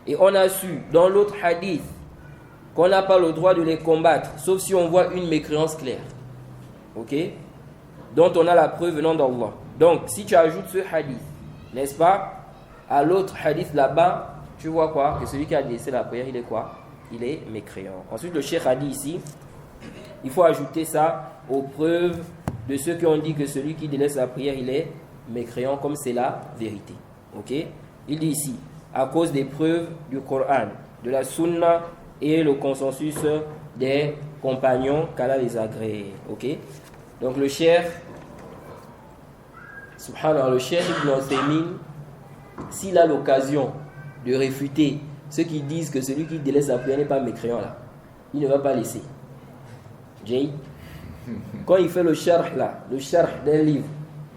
Et on a su dans l'autre hadith qu'on n'a pas le droit de les combattre, sauf si on voit une mécréance claire. Ok? Dont on a la preuve venant d'Allah. Donc, si tu ajoutes ce hadith, n'est-ce pas, à l'autre hadith là-bas, tu vois quoi? Que celui qui a délaissé la prière, il est quoi? Il est mécréant. Ensuite, le cheikh a dit ici, il faut ajouter ça aux preuves de ceux qui ont dit que celui qui délaisse la prière, il est mécréant, comme c'est la vérité. Ok? Il dit ici, à cause des preuves du Coran, de la Sunna et le consensus des compagnons qu'Allah les agrée. Ok? Donc le cheikh, subhanallah, le cheikh Ibn Uthaymin, s'il a l'occasion de réfuter ceux qui disent que celui qui délaisse la prière n'est pas mécréant là, il ne va pas laisser. Jay, quand il fait le sharh là, le sharh d'un livre,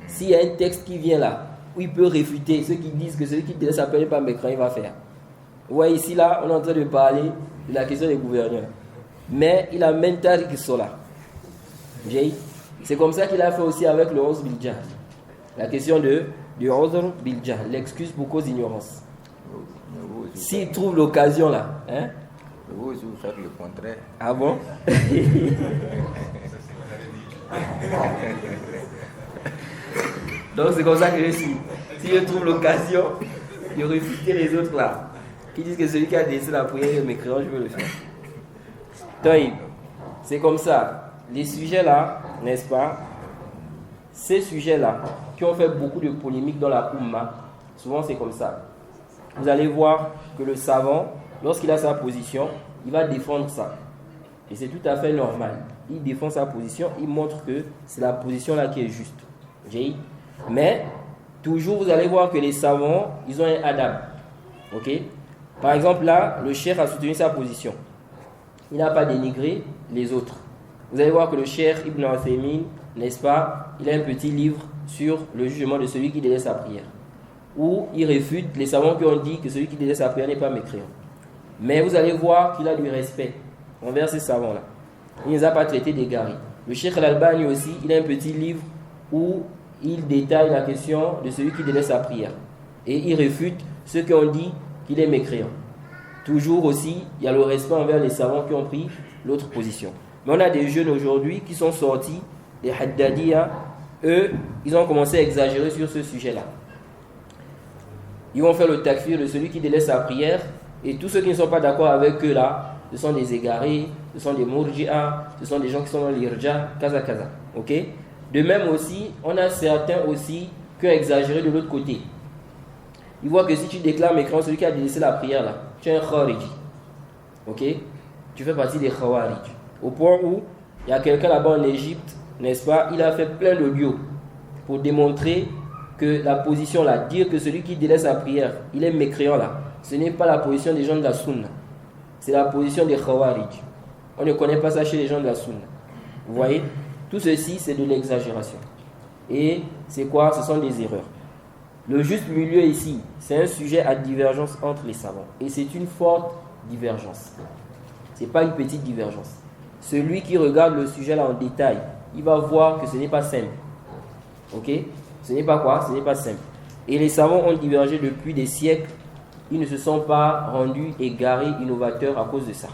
s'il y a un texte qui vient là, où il peut réfuter ceux qui disent que celui qui délaisse la prière n'est pas mécréant, il va faire. Vous voyez ici là, on est en train de parler de la question des gouverneurs. Mais il a mental qui sont là. Jay, c'est comme ça qu'il a fait aussi avec le 11 Biljan. La question du 11 Biljan, l'excuse pour cause d'ignorance. S'il trouve l'occasion là, hein? Vous aussi, vous faites le contraire. Ah bon? Donc c'est comme ça que je suis. Si je trouve l'occasion de réfuter les autres là, qui disent que celui qui a délaissé la prière est mécréant, je veux le faire. Donc, c'est comme ça. Les sujets là, n'est-ce pas? Ces sujets là, qui ont fait beaucoup de polémiques dans la Ummah, souvent c'est comme ça. Vous allez voir que le savant, lorsqu'il a sa position, il va défendre ça. Et c'est tout à fait normal. Il défend sa position, il montre que c'est la position là qui est juste. Mais, toujours vous allez voir que les savants, ils ont un adab. Ok? Par exemple là, le cheikh a soutenu sa position. Il n'a pas dénigré les autres. Vous allez voir que le cheikh Ibn Uthaymin, n'est-ce pas, il a un petit livre sur le jugement de celui qui délaisse sa prière, où il réfute les savants qui ont dit que celui qui délaisse sa prière n'est pas mécréant. Mais vous allez voir qu'il a du respect envers ces savants-là. Il ne les a pas traités d'égarés. Le cheikh Al-Albani aussi, il a un petit livre où il détaille la question de celui qui délaisse sa prière. Et il réfute ceux qui ont dit qu'il est mécréant. Toujours aussi, il y a le respect envers les savants qui ont pris l'autre position. Mais on a des jeunes aujourd'hui qui sont sortis, des Haddadiyya, eux, ils ont commencé à exagérer sur ce sujet-là. Ils vont faire le takfir de celui qui délaisse sa prière, et tous ceux qui ne sont pas d'accord avec eux là, ce sont des égarés, ce sont des murji'a, ce sont des gens qui sont dans l'irja, kaza. Ok? De même aussi, on a certains aussi qui ont exagéré de l'autre côté. Ils voient que si tu déclares mécréant celui qui a délaissé la prière là, tu es un khariji. Ok? Tu fais partie des khawarij. Au point où il y a quelqu'un là-bas en Égypte, n'est-ce pas? Il a fait plein d'audios pour démontrer que la position là, dire que celui qui délaisse sa prière, il est mécréant là, ce n'est pas la position des gens de la sunna. C'est la position des khawarij. On ne connaît pas ça chez les gens de la sunna. Vous voyez? Tout ceci, c'est de l'exagération. Et c'est quoi? Ce sont des erreurs. Le juste milieu ici, c'est un sujet à divergence entre les savants. Et c'est une forte divergence. Ce n'est pas une petite divergence. Celui qui regarde le sujet là en détail, il va voir que ce n'est pas simple. Ok? Ce n'est pas quoi? Ce n'est pas simple. Et les savants ont divergé depuis des siècles. Ils ne se sont pas rendus égarés, innovateurs à cause de ça.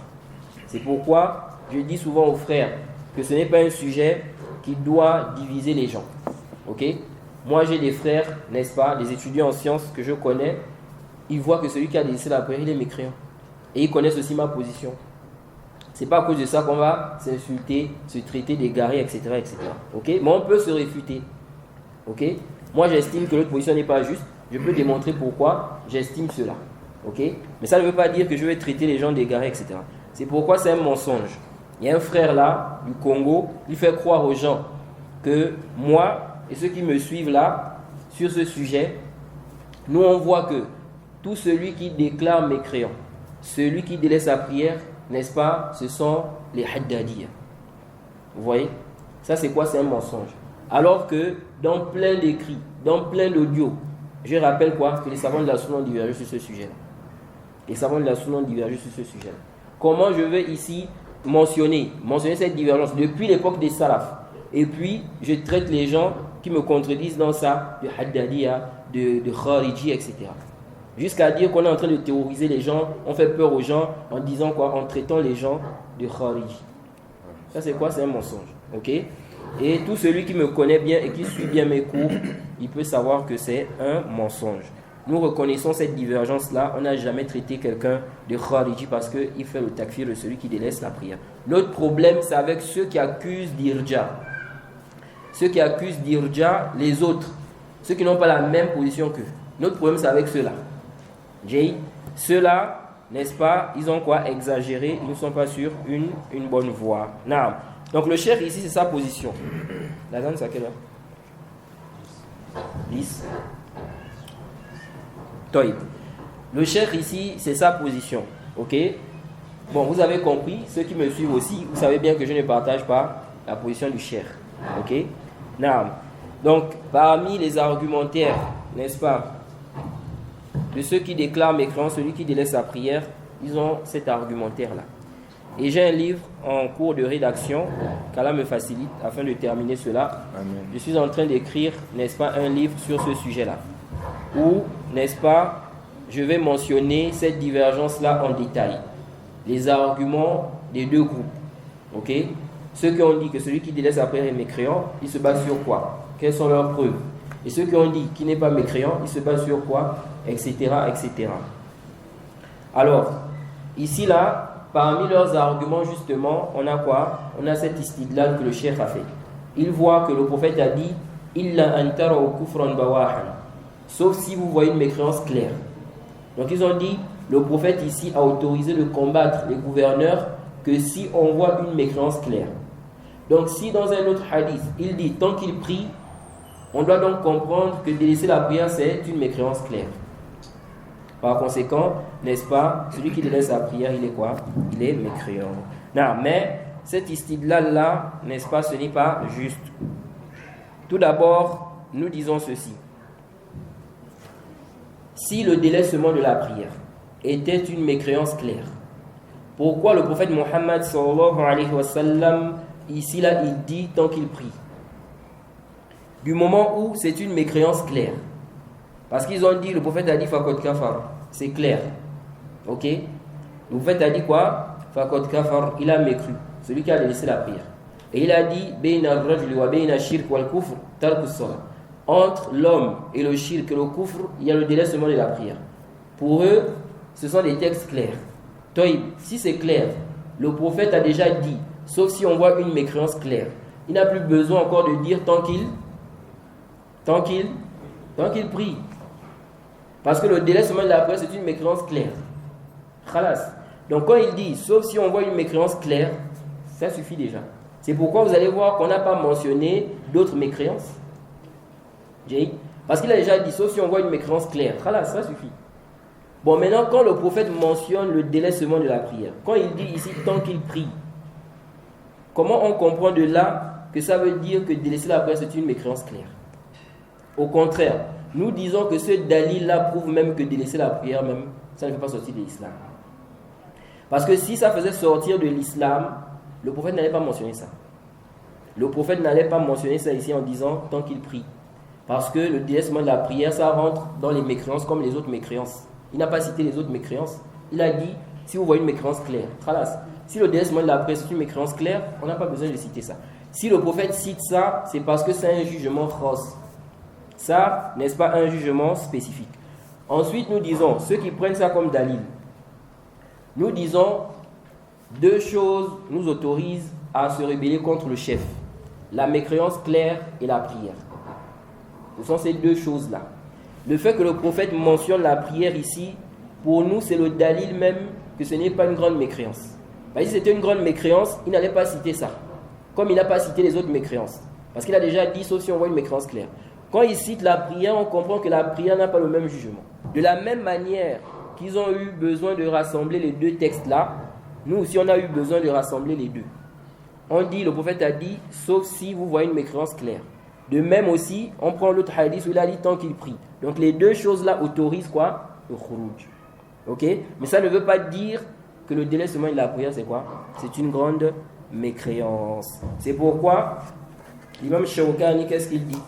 C'est pourquoi je dis souvent aux frères que ce n'est pas un sujet qui doit diviser les gens. Ok? Moi j'ai des frères, n'est-ce pas, des étudiants en sciences que je connais, ils voient que celui qui a délaissé la prière, il est mécréant. Et ils connaissent aussi ma position. C'est pas à cause de ça qu'on va s'insulter, se traiter d'égaré, etc., etc. Ok? Mais on peut se réfuter. Ok? Moi j'estime que l'autre position n'est pas juste. Je peux démontrer pourquoi j'estime cela. Ok? Mais ça ne veut pas dire que je vais traiter les gens d'égarés, etc. C'est pourquoi c'est un mensonge. Il y a un frère là, du Congo, il fait croire aux gens que moi et ceux qui me suivent là, sur ce sujet, nous on voit que tout celui qui déclare mécréant, celui qui délaisse sa prière, n'est-ce pas, ce sont les Haddadiyya. Vous voyez? Ça c'est quoi? C'est un mensonge. Alors que dans plein d'écrits, dans plein d'audios, je rappelle quoi? Que les savants de la Sunna ont divergé sur ce sujet-là. Les savants de la Sunna ont divergé sur ce sujet-là. Comment je vais ici mentionner cette divergence depuis l'époque des Salaf? Et puis, je traite les gens qui me contredisent dans ça, de Haddadiyya, de Khariji, etc. Jusqu'à dire qu'on est en train de terroriser les gens, on fait peur aux gens en disant quoi? En traitant les gens de Khariji. Ça c'est quoi? C'est un mensonge. Ok? Et tout celui qui me connaît bien et qui suit bien mes cours, il peut savoir que c'est un mensonge. Nous reconnaissons cette divergence-là. On n'a jamais traité quelqu'un de Khariji parce qu'il fait le takfir de celui qui délaisse la prière. Notre problème, c'est avec ceux qui accusent d'irja. Ceux qui accusent d'irja, les autres, ceux qui n'ont pas la même position qu'eux. Notre problème, c'est avec ceux-là. Ceux-là, n'est-ce pas, ils ont quoi? Exagéré, ils ne sont pas sur une bonne voie. Naam. Donc le cheikh ici, c'est sa position. La dame, c'est à quelle heure? 10. Toïb. Le cheikh ici, c'est sa position. Ok? Bon, vous avez compris, ceux qui me suivent aussi, vous savez bien que je ne partage pas la position du cheikh. Ok? Naam. Donc, parmi les argumentaires, n'est-ce pas, de ceux qui déclarent mécréant, celui qui délaisse sa prière, ils ont cet argumentaire-là. Et j'ai un livre en cours de rédaction, qu'Allah me facilite afin de terminer cela. Amen. Je suis en train d'écrire, n'est-ce pas, un livre sur ce sujet-là. Où, n'est-ce pas, je vais mentionner cette divergence-là en détail. Les arguments des deux groupes. Ok? Ceux qui ont dit que celui qui délaisse sa prière est mécréant, il se base sur quoi? Quelles sont leurs preuves? Et ceux qui ont dit qu'il n'est pas mécréant, il se base sur quoi? Etc. etc. Alors, ici là, parmi leurs arguments justement, on a quoi? On a cet istidlal que le cheikh a fait. Il voit que le prophète a dit illa an taraw kufran bawahan, sauf si vous voyez une mécréance claire. Donc ils ont dit, le prophète ici a autorisé de combattre les gouverneurs que si on voit une mécréance claire. Donc si dans un autre hadith, il dit tant qu'il prie, on doit donc comprendre que délaisser la prière c'est une mécréance claire. Par conséquent, n'est-ce pas, celui qui délaisse la prière, il est quoi? Il est mécréant. Non, mais cet istidlal là, n'est-ce pas, ce n'est pas juste. Tout d'abord, nous disons ceci. Si le délaissement de la prière était une mécréance claire, pourquoi le prophète Mohammed sallallahu alayhi wa sallam, ici là, il dit tant qu'il prie? Du moment où c'est une mécréance claire. Parce qu'ils ont dit, le prophète a dit Fakot kafar, c'est clair. Ok? Le prophète a dit quoi? Fakot kafar, il a mécru, celui qui a délaissé la prière. Et il a dit Bayna ar-rajuli wa bayna ash-shirk wal kufr tarku as-salat. Entre l'homme et le shirk et le kufr, il y a le délaissement de la prière. Pour eux, ce sont des textes clairs. Toïb, si c'est clair, le prophète a déjà dit, sauf si on voit une mécréance claire. Il n'a plus besoin encore de dire tant qu'il prie. Parce que le délaissement de la prière, c'est une mécréance claire. Khalas. Donc quand il dit, sauf si on voit une mécréance claire, ça suffit déjà. C'est pourquoi vous allez voir qu'on n'a pas mentionné d'autres mécréances. Parce qu'il a déjà dit, sauf si on voit une mécréance claire. Khalas, ça suffit. Bon, maintenant, quand le prophète mentionne le délaissement de la prière, quand il dit ici, tant qu'il prie, comment on comprend de là que ça veut dire que délaisser la prière, c'est une mécréance claire? Au contraire, nous disons que ce dalil-là prouve même que délaisser la prière, même, ça ne fait pas sortir de l'islam. Parce que si ça faisait sortir de l'islam, le prophète n'allait pas mentionner ça. Le prophète n'allait pas mentionner ça ici en disant tant qu'il prie. Parce que le délaissement de la prière, ça rentre dans les mécréances comme les autres mécréances. Il n'a pas cité les autres mécréances. Il a dit, si vous voyez une mécréance claire, khalas. Si le délaissement de la prière c'est une mécréance claire, on n'a pas besoin de citer ça. Si le prophète cite ça, c'est parce que c'est un jugement khas. Ça, n'est-ce pas un jugement spécifique. Ensuite, nous disons, ceux qui prennent ça comme dalil, nous disons, deux choses nous autorisent à se rebeller contre le chef. La mécréance claire et la prière. Ce sont ces deux choses-là. Le fait que le prophète mentionne la prière ici, pour nous, c'est le dalil même que ce n'est pas une grande mécréance. Si c'était une grande mécréance, il n'allait pas citer ça. Comme il n'a pas cité les autres mécréances. Parce qu'il a déjà dit, sauf si on voit une mécréance claire. Quand il cite la prière, on comprend que la prière n'a pas le même jugement. De la même manière qu'ils ont eu besoin de rassembler les deux textes-là, nous aussi on a eu besoin de rassembler les deux. On dit, le prophète a dit, sauf si vous voyez une mécréance claire. De même aussi, on prend l'autre hadith où il a dit tant qu'il prie. Donc les deux choses-là autorisent quoi? Le khuruj. Ok? Mais ça ne veut pas dire que le délaissement de la prière, c'est quoi? C'est une grande mécréance. C'est pourquoi l'imam Shawkani, qu'est-ce qu'il dit?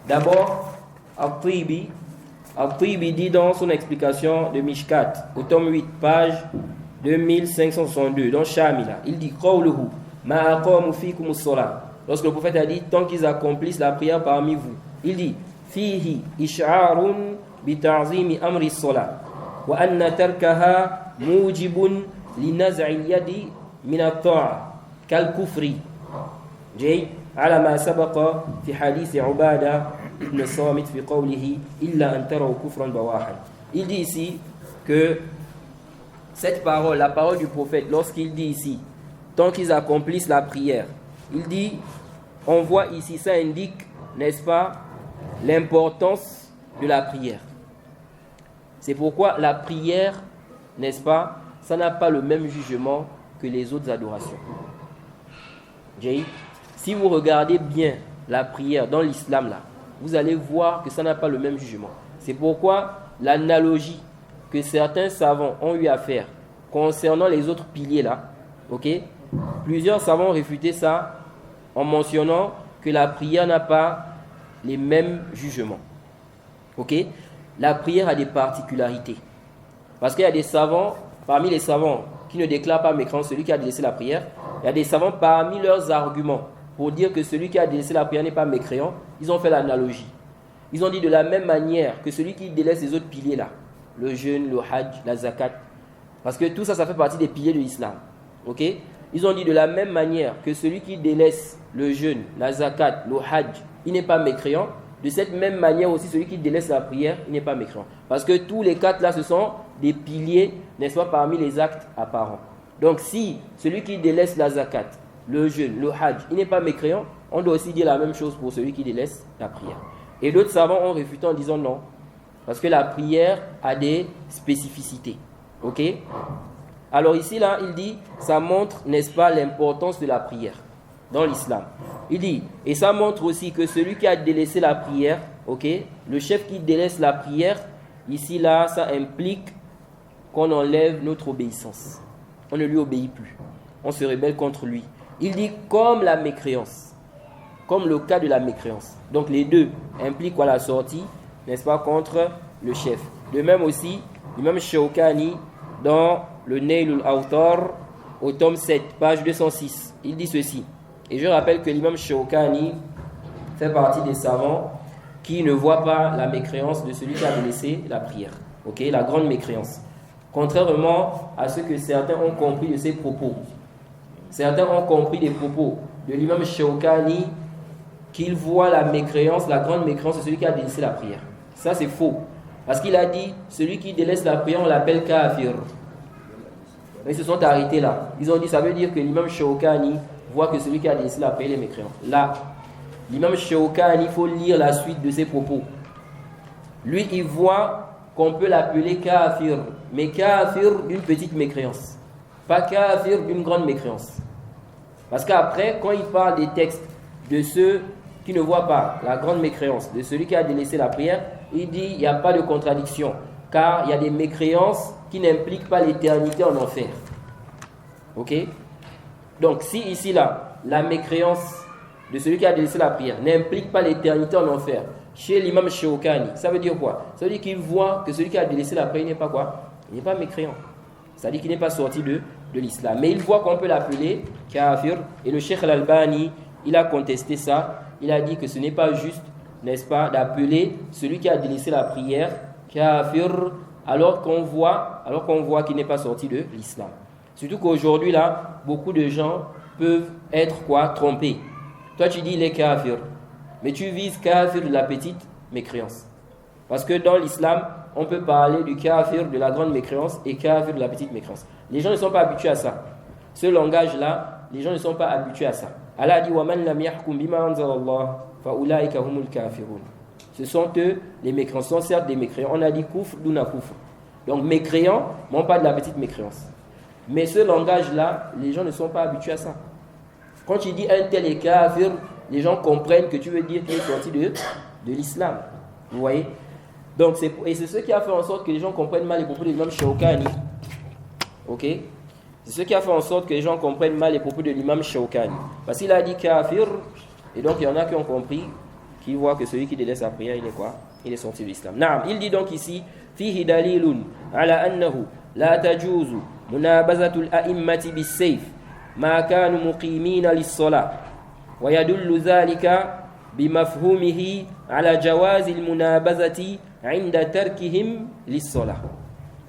D'abord, Al-Tibi dit dans son explication de Mishkat, au tome 8, page 2562, dans Shamila, il dit Qawluhu ma aqamu fikum as-salat. Lorsque le prophète a dit tant qu'ils accomplissent la prière parmi vous, il dit fihi ish'arun bi ta'zimi amri as-salat wa anna tarkaha mujibun li naz'i al-yadi min at-ta'a kal kufri. Jay على ما سبق في حديث عبادة ابن الصامت في قوله إلا أن تروا كفرا بواحا. Il dit ici que cette parole, la parole du prophète, lorsqu'il dit ici, tant qu'ils accomplissent la prière, il dit, on voit ici, ça indique n'est-ce pas, l'importance de la prière. C'est pourquoi la prière, n'est-ce pas, ça n'a pas le même jugement que les autres adorations. Si vous regardez bien la prière dans l'islam, là, vous allez voir que ça n'a pas le même jugement. C'est pourquoi l'analogie que certains savants ont eu à faire concernant les autres piliers là, plusieurs savants ont réfuté ça en mentionnant que la prière n'a pas les mêmes jugements. La prière a des particularités. Parce qu'il y a des savants, parmi les savants qui ne déclarent pas mécréance celui qui a délaissé la prière, il y a des savants parmi leurs arguments pour dire que celui qui a délaissé la prière n'est pas mécréant, ils ont fait l'analogie. Ils ont dit de la même manière que celui qui délaisse les autres piliers là, le jeûne, le hajj, la zakat, parce que tout ça, ça fait partie des piliers de l'islam. Ils ont dit de la même manière que celui qui délaisse le jeûne, la zakat, le hajj, il n'est pas mécréant. De cette même manière aussi, celui qui délaisse la prière, il n'est pas mécréant. Parce que tous les quatre là, ce sont des piliers, n'est-ce pas, parmi les actes apparents. Donc si celui qui délaisse la zakat, le jeûne, le hajj, il n'est pas mécréant, on doit aussi dire la même chose pour celui qui délaisse la prière. Et d'autres savants ont réfuté en disant non. Parce que la prière a des spécificités. Alors ici, là, il dit, ça montre, n'est-ce pas, l'importance de la prière dans l'islam. Il dit, et ça montre aussi que celui qui a délaissé la prière, le chef qui délaisse la prière, ici, là, ça implique qu'on enlève notre obéissance. On ne lui obéit plus. On se rebelle contre lui. Il dit, comme la mécréance. Comme le cas de la mécréance. Donc les deux impliquent la sortie, n'est-ce pas, contre le chef. De même aussi, l'imam Shawkani, dans le Nail al-Awtar, au tome 7, page 206, il dit ceci. Et je rappelle que l'imam Shawkani fait partie des savants qui ne voient pas la mécréance de celui qui a délaissé la prière. La grande mécréance. Contrairement à ce que certains ont compris de ses propos. Certains ont compris des propos de l'imam Shawkani qu'il voit la mécréance, la grande mécréance de celui qui a délaissé la prière. Ça c'est faux. Parce qu'il a dit, celui qui délaisse la prière, on l'appelle kafir. Ils se sont arrêtés là. Ils ont dit, ça veut dire que l'imam Shawkani voit que celui qui a délaissé la prière est mécréant. Là, l'imam Shawkani, il faut lire la suite de ses propos. Lui, il voit qu'on peut l'appeler kafir, mais kafir d'une petite mécréance. Pas kafir d'une grande mécréance. Parce qu'après, quand il parle des textes de ceux qui ne voient pas la grande mécréance, de celui qui a délaissé la prière, il dit il n'y a pas de contradiction, car il y a des mécréances qui n'impliquent pas l'éternité en enfer. Donc si ici là, la mécréance de celui qui a délaissé la prière n'implique pas l'éternité en enfer, chez l'imam Shawkani, ça veut dire quoi? Ça veut dire qu'il voit que celui qui a délaissé la prière n'est pas quoi? Il n'est pas mécréant. Ça veut dire qu'il n'est pas sorti de l'islam. Mais il voit qu'on peut l'appeler kafir. Et le Cheikh Al-Albani, il a contesté ça. Il a dit que ce n'est pas juste, n'est-ce pas, d'appeler celui qui a délaissé la prière kafir alors qu'on voit qu'il n'est pas sorti de l'islam. Surtout qu'aujourd'hui là, beaucoup de gens peuvent être trompés. Toi tu dis il est kafir, mais tu vises kafir de la petite mécréance. Parce que dans l'islam, on peut parler du kafir de la grande mécréance et kafir de la petite mécréance. Les gens ne sont pas habitués à ça. Ce langage-là, les gens ne sont pas habitués à ça. Allah dit وَمَنْ لَمْ يَحْكُمْ بِمَا أَنزَلَ اللَّهُ فَأُولَٰئِكَ هُمُ الْكَافِرُونَ. Ce sont eux, les mécréants. Ce sont certes des mécréants. On a dit kufr, duna kufr. Donc mécréants, mais on parle de la petite mécréance. Mais ce langage-là, les gens ne sont pas habitués à ça. Quand tu dis un tel est kafir, les gens comprennent que tu veux dire qu'il est sorti de l'islam. Vous voyez? Donc c'est ce qui a fait en sorte que les gens comprennent mal les propos de l'imam Shawkani. C'est ce qui a fait en sorte que les gens comprennent mal les propos de l'imam Shawkani. Parce qu'il a dit kafir, et donc il y en a qui ont compris, qui voient que celui qui délaisse la prière, il est quoi? Il est sorti de l'islam. Naam, il dit donc ici, fihi dalilun ala annahu la tajuzu munabazatul a'immati bis-sayf ma kanu muqimina lis-salah wa yadullu dhalika bimafhumihi ala jawazi al-munabazati 'inda tarkihim lis-salah.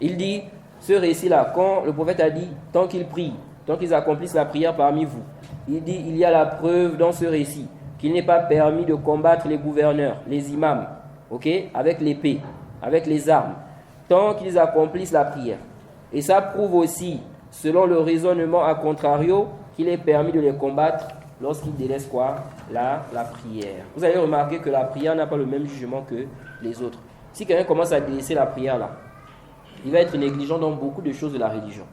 Il dit ce récit-là, quand le prophète a dit tant qu'ils prient, tant qu'ils accomplissent la prière parmi vous, il dit il y a la preuve dans ce récit qu'il n'est pas permis de combattre les gouverneurs, les imams, avec l'épée, avec les armes, tant qu'ils accomplissent la prière. Et ça prouve aussi, selon le raisonnement à contrario, qu'il est permis de les combattre lorsqu'il délaisse quoi? La prière. Vous avez remarqué que la prière n'a pas le même jugement que les autres. Si quelqu'un commence à délaisser la prière là, il va être négligent dans beaucoup de choses de la religion.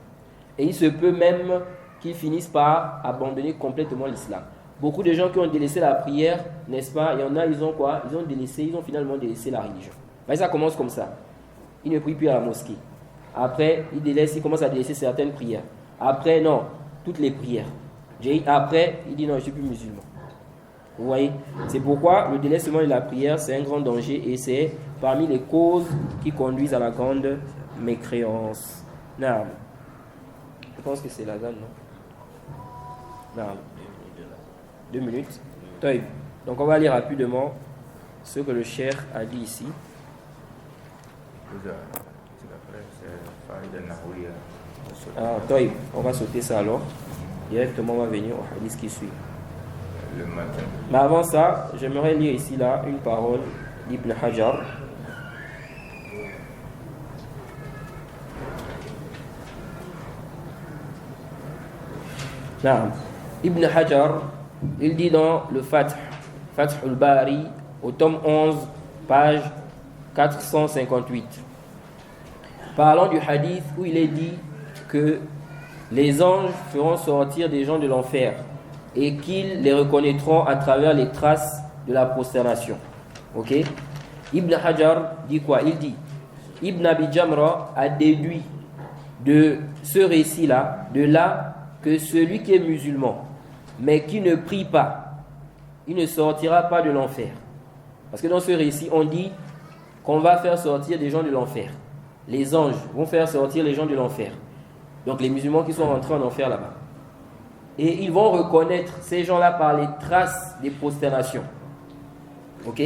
Et il se peut même qu'il finisse par abandonner complètement l'islam. Beaucoup de gens qui ont délaissé la prière, n'est-ce pas? Il y en a, ils ont quoi? Ils ont finalement délaissé la religion. Mais ça commence comme ça. Il ne prie plus à la mosquée. Après, il commence à délaisser certaines prières. Après, non, toutes les prières. Après, il dit non, je ne suis plus musulman. Vous voyez? C'est pourquoi le délaissement de la prière, c'est un grand danger et c'est parmi les causes qui conduisent à la grande mécréance. Non. Je pense que c'est la zone, non? Non. 2 minutes. Donc on va lire rapidement ce que le cheikh a dit ici. On va sauter ça alors. Directement on va venir au hadith qui suit. Mais avant ça, j'aimerais lire ici là une parole d'Ibn Hajar. Ibn Hajar, il dit dans le Fath al-Bari, au tome 11, page 458, parlant du hadith où il est dit que les anges feront sortir des gens de l'enfer et qu'ils les reconnaîtront à travers les traces de la prosternation. Ok? Ibn Hajar dit quoi? Il dit, Ibn Abi Jamra a déduit de ce récit-là, de là que celui qui est musulman, mais qui ne prie pas, il ne sortira pas de l'enfer. Parce que dans ce récit, on dit qu'on va faire sortir des gens de l'enfer. Les anges vont faire sortir les gens de l'enfer. Donc les musulmans qui sont rentrés en enfer là-bas. Et ils vont reconnaître ces gens-là par les traces des prosternations. Ok?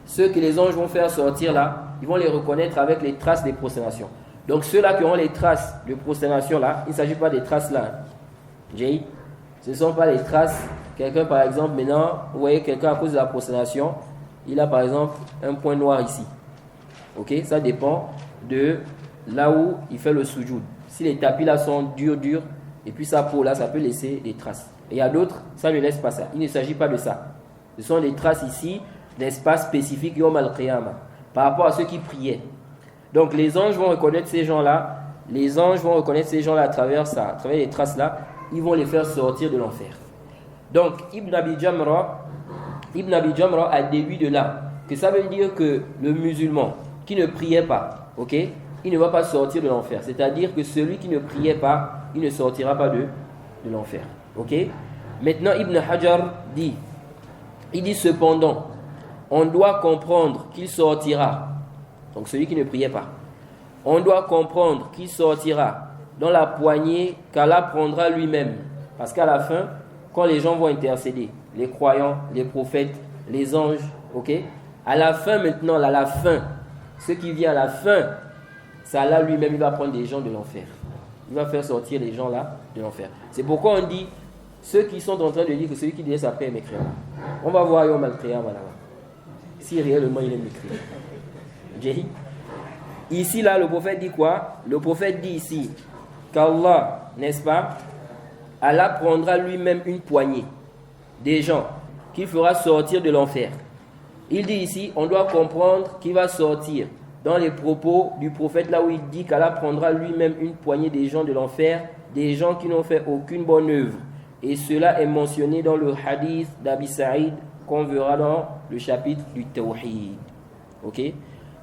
Ceux que les anges vont faire sortir là, ils vont les reconnaître avec les traces des prosternations. Donc ceux-là qui auront les traces de prosternation là, il ne s'agit pas des traces là. Ce ne sont pas les traces. Quelqu'un par exemple, maintenant, vous voyez quelqu'un à cause de la prosternation, il a par exemple un point noir ici. Ok? Ça dépend de là où il fait le sujoud. Si les tapis là sont durs, et puis sa peau là, ça peut laisser des traces. Et il y a d'autres, ça ne laisse pas ça. Il ne s'agit pas de ça. Ce sont des traces ici, d'espace spécifique Yom al-Qiyamah, par rapport à ceux qui priaient. Donc les anges vont reconnaître ces gens-là. Les anges vont reconnaître ces gens-là à travers ça, à travers les traces-là. Ils vont les faire sortir de l'enfer. Donc Ibn Abi Jamra a déduit de là que ça veut dire que le musulman qui ne priait pas, ok, il ne va pas sortir de l'enfer. C'est-à-dire que celui qui ne priait pas, il ne sortira pas de l'enfer. Ok? Maintenant, Ibn Hajar dit, il dit cependant, on doit comprendre qu'il sortira. Donc celui qui ne priait pas. On doit comprendre qu'il sortira dans la poignée qu'Allah prendra lui-même. Parce qu'à la fin, quand les gens vont intercéder, les croyants, les prophètes, les anges, ok? À la fin maintenant, à la fin, ce qui vient à la fin, c'est Allah lui-même, il va prendre des gens de l'enfer. Il va faire sortir les gens là de l'enfer. C'est pourquoi on dit, ceux qui sont en train de dire que celui qui délaisse sa paix est mécréant. On va voir Yom al-Qiyamah là-bas. Si réellement il est mécréant. Ici là, le prophète dit quoi? Le prophète dit ici qu'Allah, n'est-ce pas, Allah prendra lui-même une poignée des gens qu'il fera sortir de l'enfer. Il dit ici, on doit comprendre qu'il va sortir dans les propos du prophète là où il dit qu'Allah prendra lui-même une poignée des gens de l'enfer, des gens qui n'ont fait aucune bonne œuvre. Et cela est mentionné dans le hadith d'Abi Saïd qu'on verra dans le chapitre du Tawhid. Ok?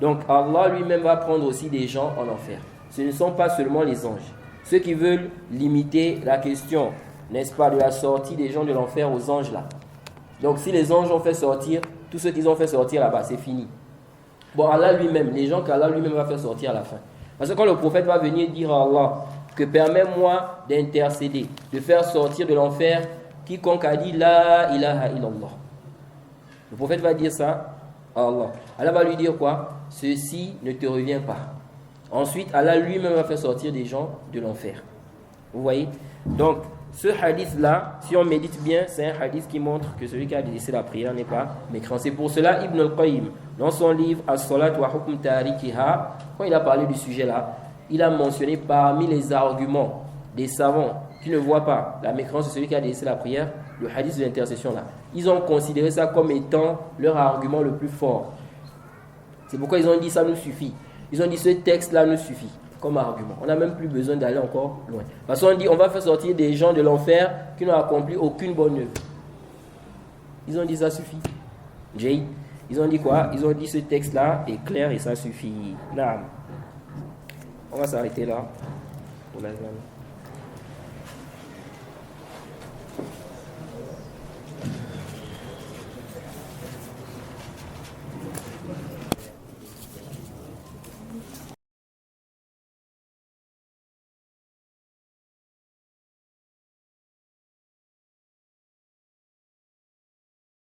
Donc Allah lui-même va prendre aussi des gens en enfer. Ce ne sont pas seulement les anges. Ceux qui veulent limiter la question, n'est-ce pas, de la sortie des gens de l'enfer aux anges là. Donc si les anges ont fait sortir, tous ceux qu'ils ont fait sortir là-bas, c'est fini. Bon, Allah lui-même, les gens qu'Allah lui-même va faire sortir à la fin. Parce que quand le prophète va venir dire à Allah que permets-moi d'intercéder, de faire sortir de l'enfer quiconque a dit La ilaha illallah. Le prophète va dire ça à Allah. Allah va lui dire quoi? Ceci ne te revient pas. Ensuite, Allah lui-même va faire sortir des gens de l'enfer. Vous voyez? Donc, ce hadith-là, si on médite bien, c'est un hadith qui montre que celui qui a délaissé la prière n'est pas mécréant. C'est pour cela, Ibn al-Qayyim, dans son livre As-Salat wa Hukm Tarikiha, quand il a parlé du sujet-là, il a mentionné parmi les arguments des savants qui ne voient pas la mécréance de celui qui a délaissé la prière, le hadith de l'intercession là. Ils ont considéré ça comme étant leur argument le plus fort. C'est pourquoi ils ont dit ça nous suffit. Ils ont dit ce texte-là nous suffit comme argument. On n'a même plus besoin d'aller encore loin. Parce qu'on dit on va faire sortir des gens de l'enfer qui n'ont accompli aucune bonne œuvre. Ils ont dit ça suffit. Jay, ils ont dit quoi? Ils ont dit ce texte-là est clair et ça suffit. Naam. On va s'arrêter là pour la journée.